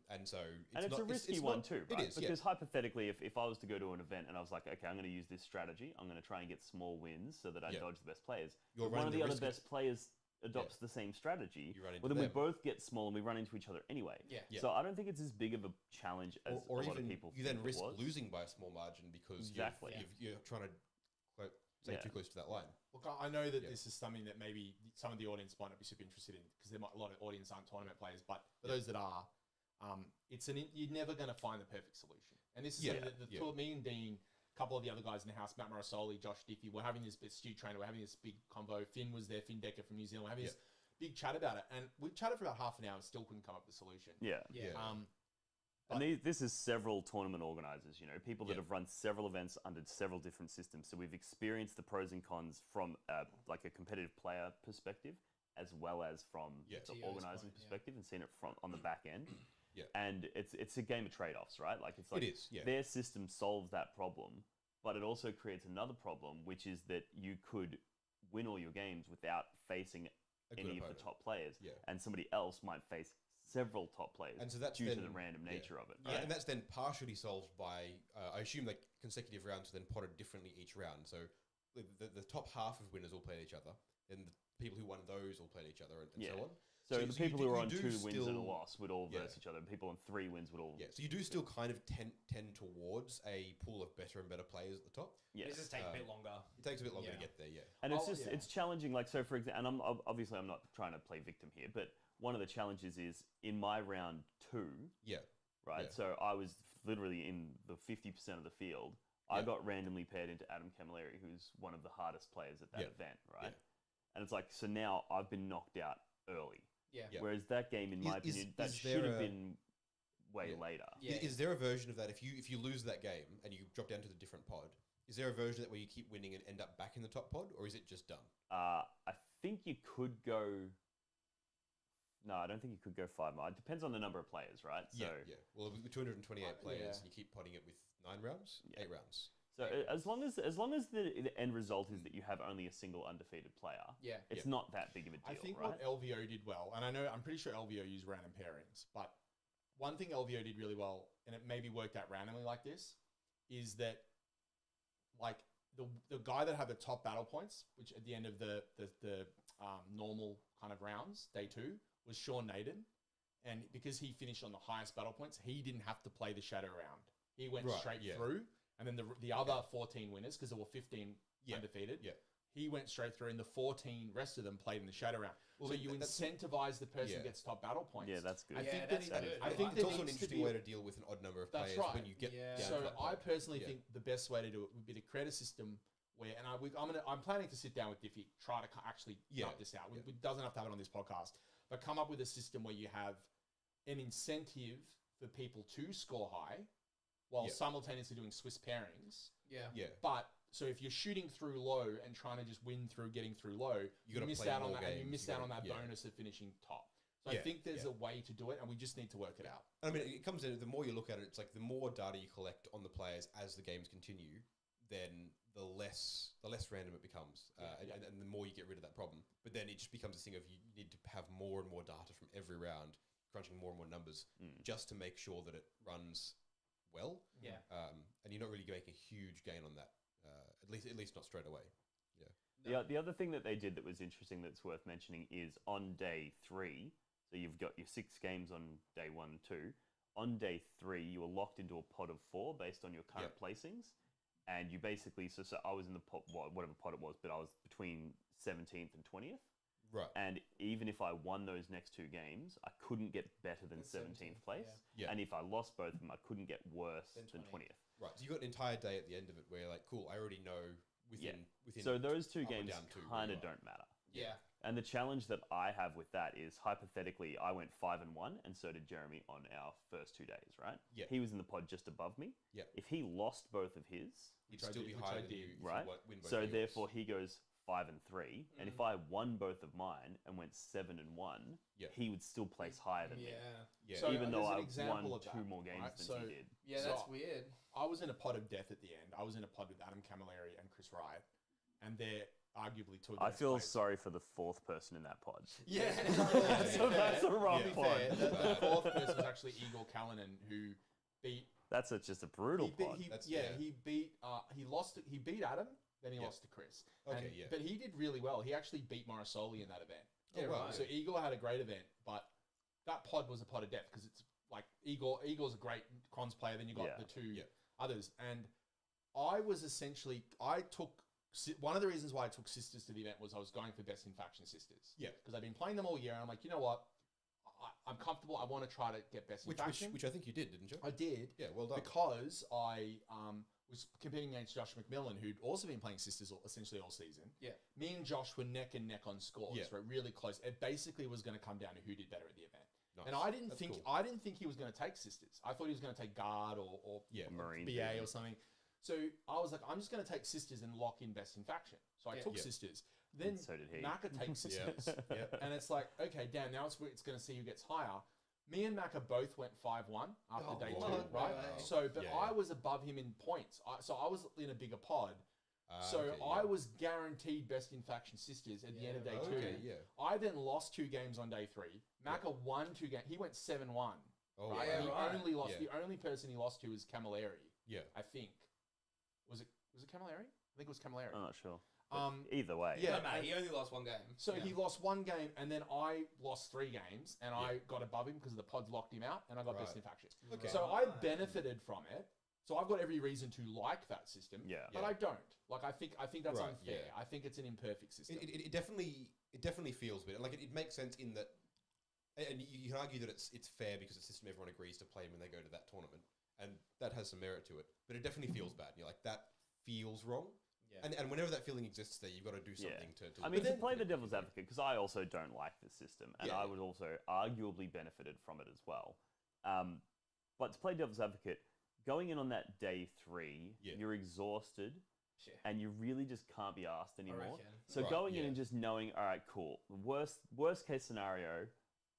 Speaker 1: And so
Speaker 3: it's a risky one too, right?
Speaker 1: It is,
Speaker 3: because hypothetically, if I was to go to an event and I was like, okay, I'm going to use this strategy, I'm going to try and get small wins so that I dodge the best players. One of the other best players adopts the same strategy, well then we both get small and we run into each other anyway. So I don't think it's as big of a challenge as a lot of people think.
Speaker 1: You then risk losing by a small margin because you're trying to stay too close to that line.
Speaker 4: Look, I know that this is something that maybe some of the audience might not be super interested in, because a lot of audience aren't tournament players, but for those that are, you're never going to find the perfect solution. And this is something that me and Dean, a couple of the other guys in the house, Matt Marisol, Josh Diffie, we're having this Stu Trainer, we're having this big convo. Finn was there, Finn Decker from New Zealand, we're having this big chat about it, and we chatted for about half an hour and still couldn't come up with a solution.
Speaker 3: And this is several tournament organizers, people that have run several events under several different systems. So we've experienced the pros and cons from like a competitive player perspective, as well as from the organizing perspective, and seen it on the back end. And it's a game of trade-offs, right? Like it's like
Speaker 1: it is,
Speaker 3: their system solves that problem, but it also creates another problem, which is that you could win all your games without facing any of the top players.
Speaker 1: Yeah.
Speaker 3: And somebody else might face several top players,
Speaker 1: and so that's
Speaker 3: due
Speaker 1: then,
Speaker 3: to the random nature of it.
Speaker 1: Yeah, and that's then partially solved by, I assume, like consecutive rounds are then potted differently each round. So the top half of winners all play each other, and the people who won those all played each other, and so on.
Speaker 3: So the people who are on 2 wins and a loss would all verse each other. People on 3 wins would all...
Speaker 1: Yeah, so you do still kind of tend towards a pool of better and better players at the top.
Speaker 2: Yeah, it just takes a bit longer.
Speaker 1: It takes a bit longer to get there, yeah.
Speaker 3: And it's just it's challenging. Like, so for example, and obviously I'm not trying to play victim here, but one of the challenges is in my round 2, right? So I was literally in the 50% of the field. I got randomly paired into Adam Camilleri, who's one of the hardest players at that event, right? And it's like, so now I've been knocked out early.
Speaker 2: Yeah.
Speaker 3: Whereas that game, in my opinion, that should have been way later.
Speaker 1: Yeah. Is there a version of that if you lose that game and you drop down to the different pod? Is there a version of that where you keep winning and end up back in the top pod, or is it just done?
Speaker 3: I think you could go. No, I don't think you could go 5 more. It depends on the number of players, right? So,
Speaker 1: yeah. Well, with 228 players, you keep potting it with 9 rounds, 8 rounds.
Speaker 3: So as long as the end result is that you have only a single undefeated player, it's not that big of a deal.
Speaker 4: I think
Speaker 3: right?
Speaker 4: what LVO did well, and I'm pretty sure LVO used random pairings, but one thing LVO did really well, and it maybe worked out randomly like this, is that like the guy that had the top battle points, which at the end of the normal kind of rounds, day 2, was Sean Naden, and because he finished on the highest battle points, he didn't have to play the shadow round. He went straight through. And then the other 14 winners, because there were 15 undefeated, he went straight through, and the 14 rest of them played in the shadow round. Well, so you incentivize the person who gets top battle points.
Speaker 3: Yeah, that's good.
Speaker 4: I think
Speaker 1: it's also an interesting way to deal with an odd number of players when you get down
Speaker 4: so
Speaker 1: to that
Speaker 4: I personally think the best way to do it would be to create a system where, and I'm planning to sit down with Diffie, try to actually cut this out. It doesn't have to happen on this podcast, but come up with a system where you have an incentive for people to score high, while simultaneously doing Swiss pairings. But so if you're shooting through low and trying to just win through getting through low, you miss out on that, and you miss out on that bonus of finishing top. So I think there's a way to do it, and we just need to work it out.
Speaker 1: I mean, it comes in, the more you look at it, it's like the more data you collect on the players as the games continue, then the less random it becomes, and the more you get rid of that problem. But then it just becomes a thing of you need to have more and more data from every round, crunching more and more numbers, just to make sure that it runs well, and you're not really making a huge gain on that, at least not straight away.
Speaker 3: The other thing that they did that was interesting that's worth mentioning is on day 3, so you've got your 6 games on day 1 and 2. On day 3, you were locked into a pot of 4 based on your current placings, and you basically so I was in the pot, whatever pot it was, but I was between 17th and 20th.
Speaker 1: Right.
Speaker 3: And even if I won those next 2 games, I couldn't get better than 17th place.
Speaker 1: Yeah.
Speaker 3: And if I lost both of them, I couldn't get worse than 20th.
Speaker 1: Right. So you got an entire day at the end of it where you're like, cool, I already know within
Speaker 3: so those 2 games kind of don't matter.
Speaker 2: Yeah.
Speaker 3: And the challenge that I have with that is, hypothetically, I went 5-1, and so did Jeremy on our first 2 days, right?
Speaker 1: Yeah.
Speaker 3: He was in the pod just above me.
Speaker 1: Yeah.
Speaker 3: If he lost both of his,
Speaker 1: he'd still be higher than you,
Speaker 3: right?
Speaker 1: Win both
Speaker 3: so
Speaker 1: of yours.
Speaker 3: therefore, he goes 5 and 3, and if I won both of mine and went 7 and 1, he would still place higher than me.
Speaker 1: Yeah.
Speaker 4: So
Speaker 3: even though I
Speaker 4: won
Speaker 3: won 2 more games than he did.
Speaker 2: Yeah, that's weird.
Speaker 4: I was in a pod of death at the end. I was in a pod with Adam Camilleri and Chris Wright, and they're arguably 2 of the
Speaker 3: I
Speaker 4: best
Speaker 3: feel
Speaker 4: players.
Speaker 3: sorry for the 4th person in that pod.
Speaker 4: Yeah.
Speaker 3: So that's a rough pod.
Speaker 4: The 4th person was actually Igor Kalanen, who beat.
Speaker 3: That's just a brutal pod.
Speaker 4: He beat Adam. Then he lost to Chris. But he did really well. He actually beat Marisol in that event.
Speaker 1: Yeah, right.
Speaker 4: So Igor had a great event, but that pod was a pod of death because it's like Igor's a great Crons player. Then you got the 2 others, and I took one of the reasons why I took Sisters to the event was I was going for best in faction Sisters. Yeah, because I've been playing them all year, and I'm like, you know what? I'm comfortable. I want to try to get best in faction.
Speaker 1: Which I think you did, didn't you?
Speaker 4: I did.
Speaker 1: Yeah, well done.
Speaker 4: Because I was competing against Josh McMillan, who'd also been playing Sisters essentially all season. Yeah. Me and Josh were neck and neck on scores, right? Really close. It basically was going to come down to who did better at the event. Nice. And I didn't think he was going to take Sisters. I thought he was going to take Guard or
Speaker 3: Marine
Speaker 4: BA or something. So I was like, I'm just going to take Sisters and lock in best in faction. So I took Sisters. Then
Speaker 3: and so did he.
Speaker 4: Macca takes Sisters. And it's like, okay, damn, now it's going to see who gets higher. Me and Macca both went 5-1 after day 2, right? So, but I was above him in points. So I was in a bigger pod. I was guaranteed best in Faction Sisters at the end of day 2. I then lost 2 games on day 3. Maka won 2 games. He went 7-1.
Speaker 1: Oh,
Speaker 4: right? And he only lost. The only person he lost to was Camilleri.
Speaker 1: Yeah,
Speaker 4: I think. Was it Camilleri? I think it was Camilleri.
Speaker 3: I'm not sure. Either way.
Speaker 2: Yeah, no, he only lost 1 game.
Speaker 4: So he lost 1 game, and then I lost 3 games, and I got above him because the pods locked him out, and I got best in faction.
Speaker 1: Okay.
Speaker 4: So I benefited from it. So I've got every reason to like that system. But I don't. Like I think that's unfair. I think it's an imperfect system.
Speaker 1: It definitely feels weird. Like it makes sense in that, and you can argue that it's fair because it's a system everyone agrees to play when they go to that tournament, and that has some merit to it. But it definitely feels bad. You're like, that feels wrong. And whenever that feeling exists there, you've got to do something to
Speaker 3: I mean, to play the devil's advocate, because I also don't like this system, and I would also arguably benefited from it as well. But to play devil's advocate, going in on that day 3, you're exhausted, and you really just can't be asked anymore. So going in and just knowing, all right, cool. Worst case scenario,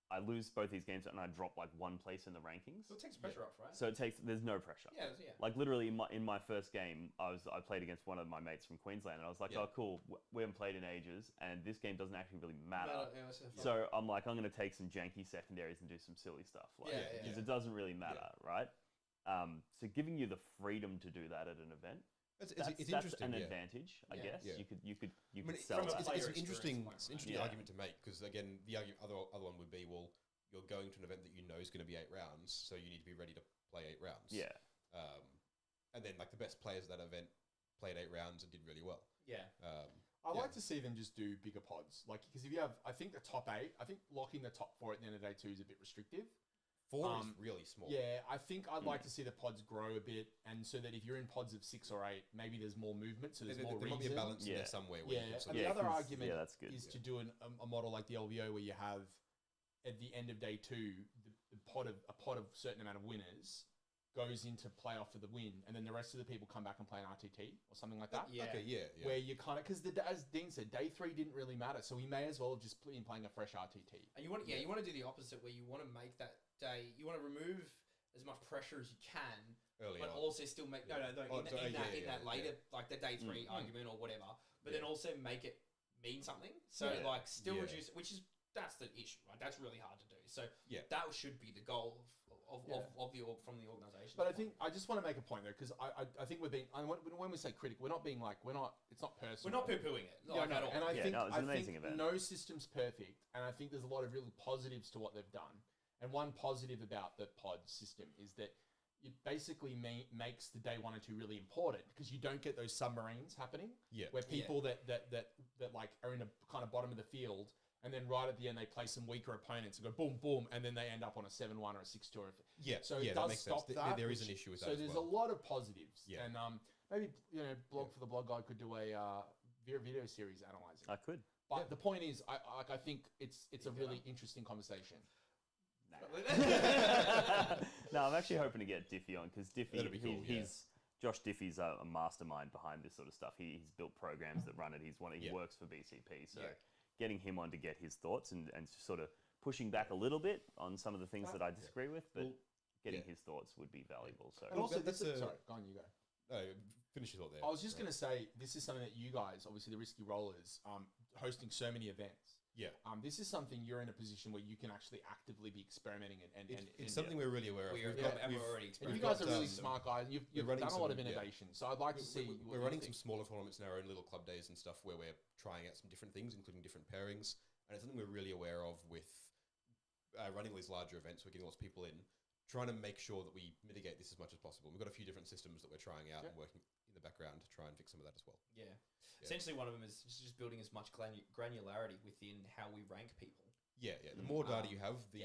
Speaker 3: I lose both these games and I drop like 1 place in the rankings.
Speaker 2: So it takes pressure off, right?
Speaker 3: So there's no pressure.
Speaker 2: Yeah.
Speaker 3: Like literally in my first game, I played against one of my mates from Queensland, and I was like, oh cool, we haven't played in ages, and this game doesn't actually really matter. So I'm like, I'm going to take some janky secondaries and do some silly stuff, because it doesn't really matter, right? So giving you the freedom to do that at an event, it's that's an advantage, I guess. You could sell that.
Speaker 1: It's an interesting argument to make, because again, the other one would be, well, you're going to an event that you know is going to be 8 rounds, so you need to be ready to play 8 rounds. And then like the best players at that event played 8 rounds and did really well.
Speaker 4: I like to see them just do bigger pods, like, because if you have, I think the top 8, I think locking the top 4 at the end of day 2 is a bit restrictive.
Speaker 1: 4 is really small.
Speaker 4: Yeah, I think I'd like to see the pods grow a bit, and so that if you're in pods of 6 or 8, maybe there's more movement, so there's more reason.
Speaker 1: There might be a balance in there somewhere.
Speaker 4: And the other argument is to do a model like the LVO, where you have, at the end of day 2, a pod of a certain amount of winners goes into playoff for the win, and then the rest of the people come back and play an RTT or something like that. Where you kind of, because as Dean said, day 3 didn't really matter, so we may as well have just been playing a fresh RTT.
Speaker 2: And you want to do the opposite, where you want to make that day, you want to remove as much pressure as you can
Speaker 1: early
Speaker 2: but
Speaker 1: on.
Speaker 2: Also still make in that later, like the day 3 argument or whatever, but then also make it mean something. So like still reduce, that's the issue, right? That's really hard to do. So that should be the goal of from the organisation.
Speaker 4: But I just want to make a point though, because I think we're being, when we say critical, we're not being like, it's not personal.
Speaker 2: We're not poo-pooing it. At all.
Speaker 4: And I think
Speaker 3: event.
Speaker 4: No system's perfect, and I think there's a lot of really positives to what they've done. And one positive about the pod system is that it basically makes the day 1 and 2 really important, because you don't get those submarines happening, where people that like are in a kind of bottom of the field, and then right at the end they play some weaker opponents and go boom boom, and then they end up on a 7-1 or a 6-2. So it does stop that.
Speaker 1: There is an issue with that.
Speaker 4: So there's a lot of positives, and maybe Blog for the Blog Guide could do a video series analyzing.
Speaker 3: I could.
Speaker 4: But the point is, I think it's a really interesting conversation.
Speaker 3: No, I'm actually hoping to get Diffie on, because Diffie,
Speaker 1: cool,
Speaker 3: Josh Diffie's a mastermind behind this sort of stuff. He's built programs that run it. He works for BCP, so getting him on to get his thoughts and sort of pushing back a little bit on some of the things that I disagree with, but getting his thoughts would be valuable. So,
Speaker 4: and also, sorry, go on, you go.
Speaker 1: No, finish your thought there.
Speaker 4: I was just going to say, this is something that you guys, obviously the Risky Rollers, hosting so many events. This is something you're in a position where you can actually actively be experimenting and
Speaker 1: it's something we're really aware of.
Speaker 2: We've already experienced.
Speaker 4: And you guys are really smart guys. You've done a lot of innovation, so I'd like to see.
Speaker 1: We're running some smaller tournaments in our own little club days and stuff, where we're trying out some different things, including different pairings, and it's something we're really aware of with running these larger events. We're getting lots of people in, trying to make sure that we mitigate this as much as possible. We've got a few different systems that we're trying out and working in the background to try and fix some of that as well.
Speaker 2: Essentially, one of them is just building as much granularity within how we rank people.
Speaker 1: The more data you have, the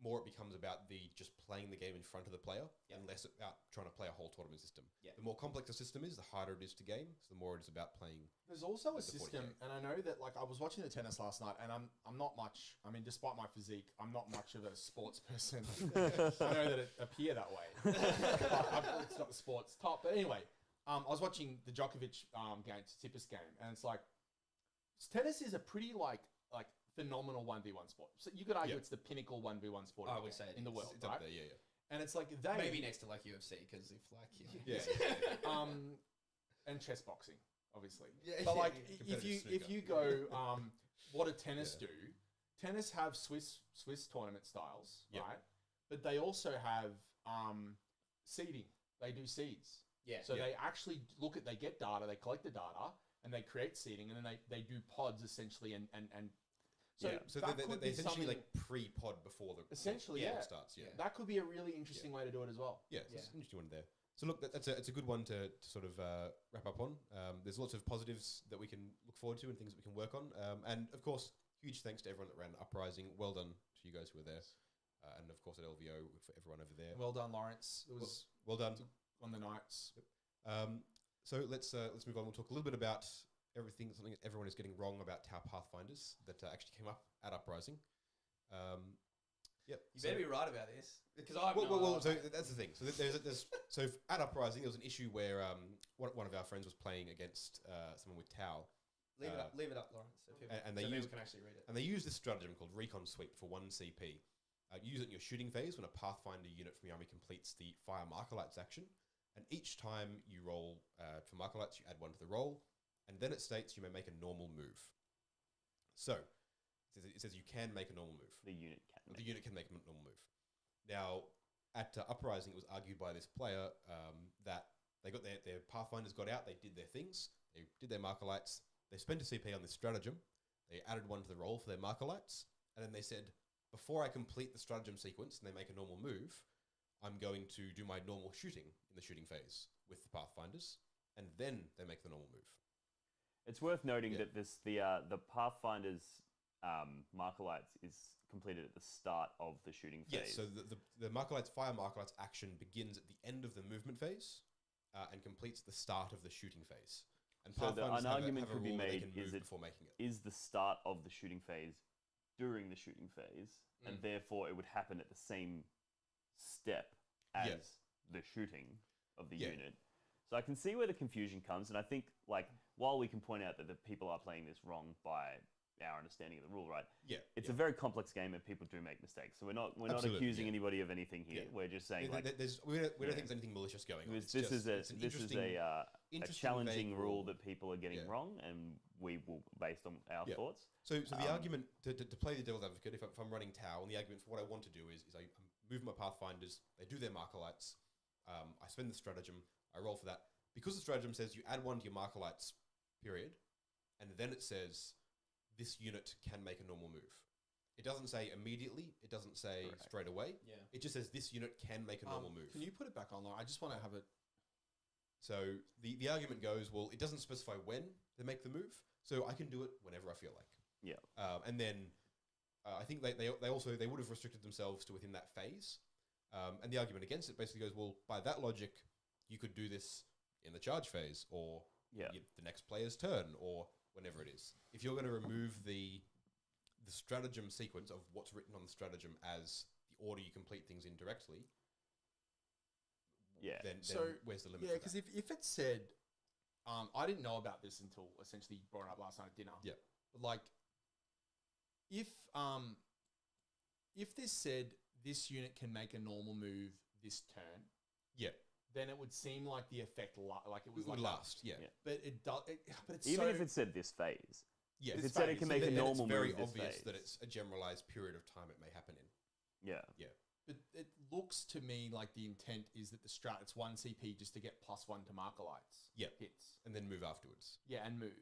Speaker 1: more it becomes about just playing the game in front of the player and less about trying to play a whole tournament system. The more complex a system is, the harder it is to game. So the more it is about playing.
Speaker 4: There's also a system, and I know that, like, I was watching the tennis last night, and I'm not much. I mean, despite my physique, I'm not much of a sports person. I know that it appear that way. It's not the sports top, but anyway. I was watching the Djokovic game, Tsitsipas game, and it's like, tennis is a pretty like phenomenal 1v1 sport. So you could argue it's the pinnacle 1v1 sport
Speaker 2: I would say
Speaker 4: in the world,
Speaker 1: it's
Speaker 4: right?
Speaker 1: Up there,
Speaker 4: And it's like
Speaker 2: maybe next to like UFC, because if like
Speaker 4: And chess boxing, obviously.
Speaker 2: Yeah,
Speaker 4: but like,
Speaker 1: Competitive
Speaker 4: if you go, what do tennis do? Tennis have Swiss tournament styles, right? But they also have seeding. They do seeds.
Speaker 2: Yeah.
Speaker 4: So they actually they get data, they collect the data, and they create seeding, and then they do pods essentially, and so
Speaker 1: they essentially like pre-pod before the
Speaker 4: essentially
Speaker 1: pod starts. Yeah,
Speaker 4: that could be a really interesting way to do it as well.
Speaker 1: Yeah, it's an interesting one there. So look, it's a good one to sort of wrap up on. There's lots of positives that we can look forward to and things that we can work on. And of course, huge thanks to everyone that ran Uprising. Well done to you guys who were there. And of course at LVO for everyone over there.
Speaker 4: Well done, Lawrence. It was
Speaker 1: well done
Speaker 4: on the nights.
Speaker 1: So let's move on. We'll talk a little bit about something that everyone is getting wrong about Tau Pathfinders that actually came up at Uprising.
Speaker 2: You better be right about this because I.
Speaker 1: So that's the thing. So so at Uprising there was an issue where one of our friends was playing against someone with Tau.
Speaker 2: Leave it up, Lawrence. So people can actually read it.
Speaker 1: And they use this stratagem called Recon Sweep for 1 CP. You use it in your shooting phase when a Pathfinder unit from your army completes the Fire Markelites action. And each time you roll for Markelites, you add 1 to the roll. And then it states you may make a normal move. So it says you can make a normal move.
Speaker 3: The unit can make
Speaker 1: a normal move. Now, at Uprising, it was argued by this player that they got their Pathfinders got out, they did their things, they did their Markelites, they spent a CP on this stratagem, they added 1 to the roll for their Markelites, and then they said, before I complete the stratagem sequence and they make a normal move, I'm going to do my normal shooting in the shooting phase with the Pathfinders, and then they make the normal move.
Speaker 3: It's worth noting that the Pathfinder's Markelites is completed at the start of the shooting phase.
Speaker 1: Yes, so the Fire Markelites action begins at the end of the movement phase and completes the start of the shooting phase. And
Speaker 3: so an argument could be made
Speaker 1: before making it.
Speaker 3: Is the start of the shooting phase during the shooting phase, and therefore it would happen at the same step as the shooting of the unit. So I can see where the confusion comes, and I think, like, while we can point out that the people are playing this wrong by our understanding of the rule, right? It's a very complex game, and people do make mistakes. So we're not accusing anybody of anything here. We're just saying,
Speaker 1: we don't think there's anything malicious going on.
Speaker 3: This is a challenging rule that people are getting wrong, and we will based on our thoughts.
Speaker 1: So the argument to play the devil's advocate, if I'm running Tau, and the argument for what I want to do is I move my Pathfinders, they do their Markelites, I spend the stratagem, I roll for that. Because the stratagem says you add 1 to your Markelites, period, and then it says this unit can make a normal move. It doesn't say immediately, it doesn't say straight away. It just says this unit can make a normal move.
Speaker 4: Can you put it back on? I just want to have it.
Speaker 1: So the argument goes, well, it doesn't specify when they make the move, so I can do it whenever I feel like. And then I think they would have restricted themselves to within that phase. And the argument against it basically goes, well, by that logic, you could do this in the charge phase, or the next player's turn, or whenever it is. If you're going to remove the stratagem sequence of what's written on the stratagem as the order you complete things in directly, then where's the limit?
Speaker 4: Yeah, because if it said, I didn't know about this until essentially you brought it up last night at dinner.
Speaker 1: Yeah,
Speaker 4: but like if this said this unit can make a normal move this turn, then it would seem like the effect like it was
Speaker 1: would last.
Speaker 4: But it does. But it's
Speaker 3: even if it said this phase.
Speaker 1: Yeah,
Speaker 3: if it said it can make a normal move,
Speaker 1: it's very obvious that it's a generalized period of time it may happen in.
Speaker 3: Yeah.
Speaker 4: But it looks to me like the intent is that the strat, it's 1 CP just to get +1 to Markelites. Hits.
Speaker 1: And then move afterwards.
Speaker 4: And move.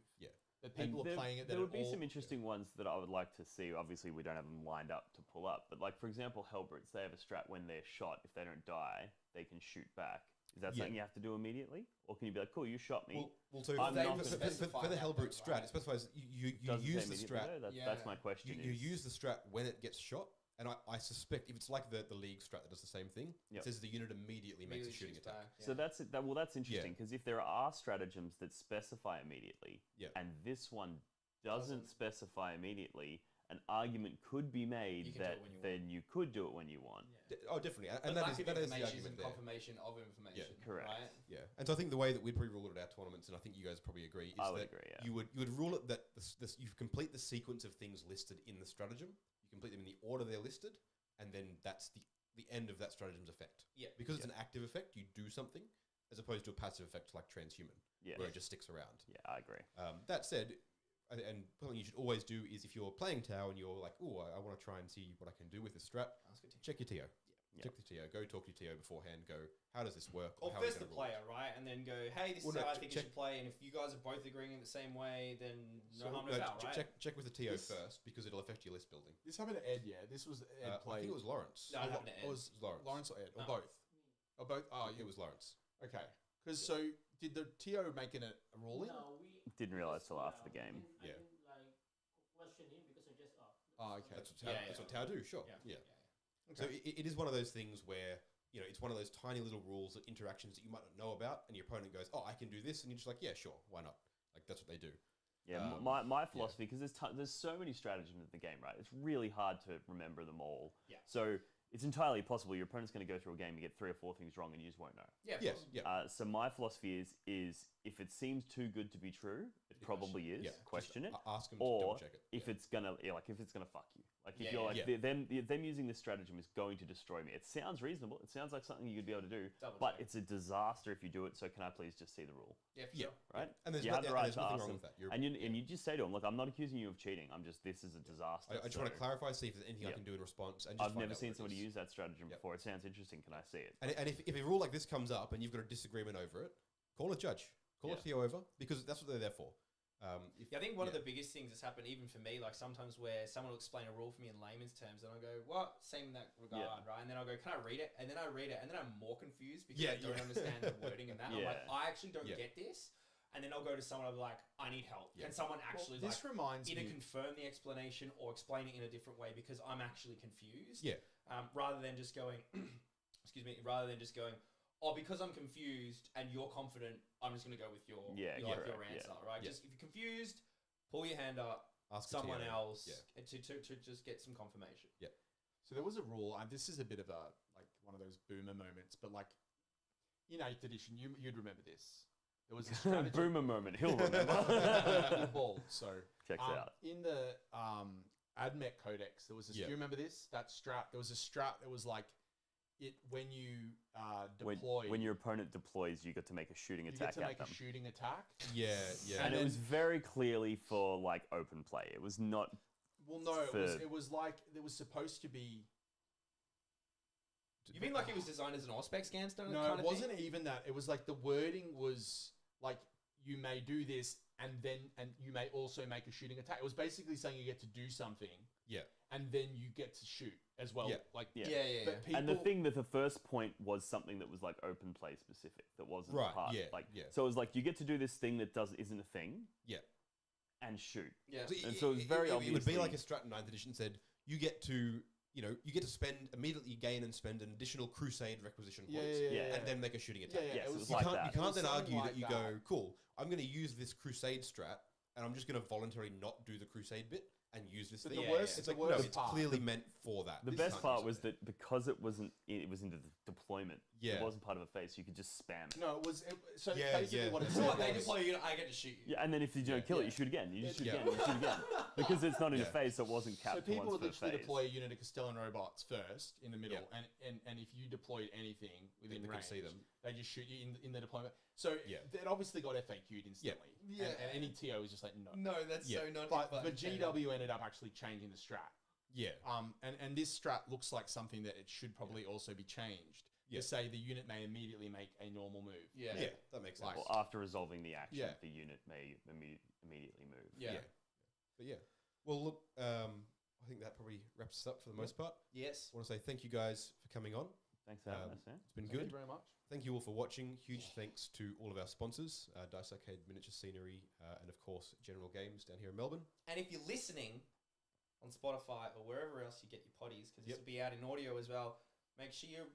Speaker 4: That
Speaker 3: people
Speaker 4: are playing it.
Speaker 3: There would be some interesting ones that I would like to see. Obviously, we don't have them lined up to pull up. But like, for example, Hellbrutes, they have a strat when they're shot, if they don't die, they can shoot back. Is that something you have to do immediately? Or can you be like, cool, you shot me.
Speaker 1: Well so for the Hellbrute strat, it specifies you use the strat.
Speaker 3: That's my question.
Speaker 1: You use the strat when it gets shot. And I suspect if it's like the League strat that does the same thing, it says the unit immediately makes a shooting attack.
Speaker 3: So that's interesting, because if there are stratagems that specify immediately, and this one doesn't specify immediately, an argument could be made that then you could do it when you want.
Speaker 1: Oh, definitely. And that is the argument there.
Speaker 2: Confirmation of information.
Speaker 3: Correct.
Speaker 2: Right?
Speaker 1: Yeah. And so I think the way that we'd probably rule it at our tournaments, and I think you guys probably agree, is you would rule it that you complete the sequence of things listed in the stratagem. You complete them in the order they're listed, and then that's the end of that stratagem's effect.
Speaker 2: Yeah.
Speaker 1: Because it's an active effect, you do something, as opposed to a passive effect like transhuman, where it just sticks around.
Speaker 3: Yeah, I agree.
Speaker 1: That said, and something you should always do is if you're playing Tau and you're like, oh, I want to try and see what I can do with this strat, check your TO. Check the TO. Go talk to your TO beforehand. Go, how does this work?
Speaker 2: Or
Speaker 1: how
Speaker 2: first the player, right? And then go, hey, this is how I think you should play. And if you guys are both agreeing in the same way, then no harm, no foul, right?
Speaker 1: Check with the TO first, because it'll affect your list building.
Speaker 4: This happened to Ed, yeah? This was Ed play.
Speaker 1: I think it was Lawrence.
Speaker 2: No, it happened to Ed.
Speaker 1: It was
Speaker 4: Lawrence or Ed? Or both? Or both? Oh,
Speaker 1: it was Lawrence.
Speaker 4: Okay. Because so, did the TO make a ruling?
Speaker 5: No, we
Speaker 3: didn't realize till after the game.
Speaker 5: I didn't like question him because I just
Speaker 4: Oh, okay.
Speaker 1: That's what Tau do. Sure. Yeah. So it is one of those things where, you know, it's one of those tiny little rules, that interactions that you might not know about, and your opponent goes, "Oh, I can do this," and you're just like, "Yeah, sure, why not?" Like that's what they do.
Speaker 3: Yeah, my philosophy, because there's so many stratagems in the game, right? It's really hard to remember them all.
Speaker 2: Yeah.
Speaker 3: So it's entirely possible your opponent's going to go through a game and get 3 or 4 things wrong, and you just won't know.
Speaker 2: Yeah.
Speaker 3: So my philosophy is if it seems too good to be true, it probably is.
Speaker 1: Yeah.
Speaker 3: Question it.
Speaker 1: Ask them to
Speaker 3: or
Speaker 1: double check it.
Speaker 3: if it's gonna if it's gonna fuck you. Like if you're like them using this stratagem is going to destroy me. It sounds reasonable. It sounds like something you'd be able to do, but it's a disaster if you do it. So can I please just see the rule?
Speaker 2: Yeah, for sure.
Speaker 3: Right.
Speaker 1: And there's,
Speaker 3: have the right
Speaker 1: there's
Speaker 3: to
Speaker 1: nothing
Speaker 3: ask
Speaker 1: wrong
Speaker 3: them.
Speaker 1: with that.
Speaker 3: And you just say to them, look, I'm not accusing you of cheating. I'm just, this is a disaster.
Speaker 1: I just want to clarify, see if there's anything I can do in response. And
Speaker 3: I've never seen somebody use that stratagem before. It sounds interesting. Can I see it?
Speaker 1: And if a rule like this comes up and you've got a disagreement over it, call a judge. Call a TO over, because that's what they're there for.
Speaker 2: I think one of the biggest things that's happened, even for me, like sometimes where someone will explain a rule for me in layman's terms, and I'll go, "What?" Same in that regard, right? And then I'll go, "Can I read it?" And then I read it, and then I'm more confused because I don't understand the wording and that. I'm like, I actually don't get this. And then I'll go to someone, I'll be like, "I need help." Can someone actually either confirm the explanation or explain it in a different way, because I'm actually confused. Rather than just going, oh, because I'm confused and you're confident, I'm just going to go with your answer, right? Just if you're confused, pull your hand up, ask someone else to just get some confirmation.
Speaker 1: Yeah.
Speaker 4: So there was a rule, and this is a bit of a one of those boomer moments, but like in 8th edition, you'd remember this. There was a strategy.
Speaker 3: Boomer moment. He'll remember.
Speaker 4: Ball. So
Speaker 3: checks out
Speaker 4: in the Admech Codex. There was this. Do you remember this? That strat. There was a strat that was like. When you deploy,
Speaker 3: when your opponent deploys, you get to make a shooting attack.
Speaker 4: You get to make a shooting attack.
Speaker 1: Yeah.
Speaker 3: And it was very clearly for like open play. It was not.
Speaker 4: Well, no, it was like it was supposed to be.
Speaker 2: You mean like it was designed as an Auspex scan stone?
Speaker 4: No, it wasn't even that. It was like the wording was like you may do this, and you may also make a shooting attack. It was basically saying you get to do something.
Speaker 1: Yeah.
Speaker 4: And then you get to shoot as well.
Speaker 2: But
Speaker 3: and the thing that the first point was something that was like open play specific, that wasn't part. So it was like you get to do this thing that isn't a thing.
Speaker 1: Yeah.
Speaker 3: And shoot.
Speaker 2: Yeah.
Speaker 3: And so it was very obvious.
Speaker 1: It would be like a strat in 9th edition said, you get to immediately gain and spend an additional crusade requisition points, and then make a shooting attack. You can't then argue that you go, cool, I'm going to use this crusade strat, and I'm just going to voluntarily not do the crusade bit and use this thing. It's clearly meant for that.
Speaker 3: The best part was that because it was into the deployment, it wasn't part of a phase, so you could just spam it.
Speaker 4: No, it was. Basically what it said.
Speaker 2: They deploy you, I get to shoot you.
Speaker 3: Yeah, and then if you don't kill it, you shoot again. You shoot again. You shoot again. Because it's not in a phase, so it wasn't capped.
Speaker 4: So people would literally deploy a unit of Castellan robots first in the middle, and if you deployed anything within range, see them. They just shoot you in the deployment. So it obviously got FAQ'd instantly. And any TO was just like, no.
Speaker 2: No, that's so not.
Speaker 4: But GW ended up actually changing the strat.
Speaker 1: Yeah.
Speaker 4: And this strat looks like something that it should probably also be changed. To say the unit may immediately make a normal move.
Speaker 1: Yeah, that makes sense.
Speaker 3: Well, after resolving the action, the unit may immediately move.
Speaker 1: But well, look, I think that probably wraps us up for the most part.
Speaker 2: Yes.
Speaker 1: I want to say thank you guys for coming on.
Speaker 3: Thanks for having us.
Speaker 1: It's been good.
Speaker 4: Thank you very much.
Speaker 1: Thank you all for watching. Huge thanks to all of our sponsors, Dice Arcade Miniature Scenery, and of course, General Games down here in Melbourne.
Speaker 2: And if you're listening on Spotify or wherever else you get your potties, because this will be out in audio as well, make sure you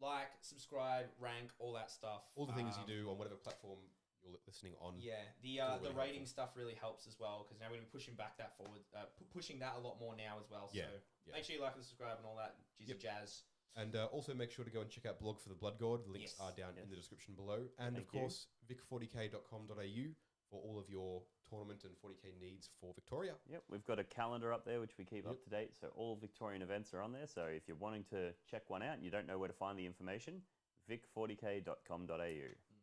Speaker 2: like, subscribe, rank, all that stuff.
Speaker 1: All the things you do on whatever platform you're listening on.
Speaker 2: Yeah, the rating stuff really helps as well, because now we're pushing back that forward, pushing that a lot more now as well. So make sure you like and subscribe and all that jazz.
Speaker 1: And also make sure to go and check out Blog for the Blood God. The links are down in the description below. And of course, vic40k.com.au for all of your tournament and 40k needs for Victoria.
Speaker 3: Yep, we've got a calendar up there which we keep up to date. So all Victorian events are on there. So if you're wanting to check one out and you don't know where to find the information, vic40k.com.au.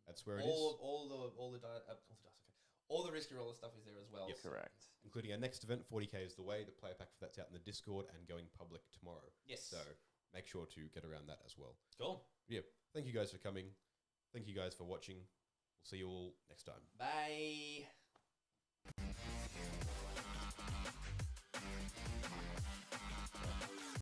Speaker 1: That's where it is.
Speaker 2: All the risky roller stuff is there as well.
Speaker 3: Yep. Correct.
Speaker 1: Including our next event, 40k is the way. The player pack for that's out in the Discord and going public tomorrow.
Speaker 2: Yes.
Speaker 1: So make sure to get around that as well.
Speaker 2: Cool.
Speaker 1: Yeah. Thank you guys for coming. Thank you guys for watching. We'll see you all next time.
Speaker 2: Bye.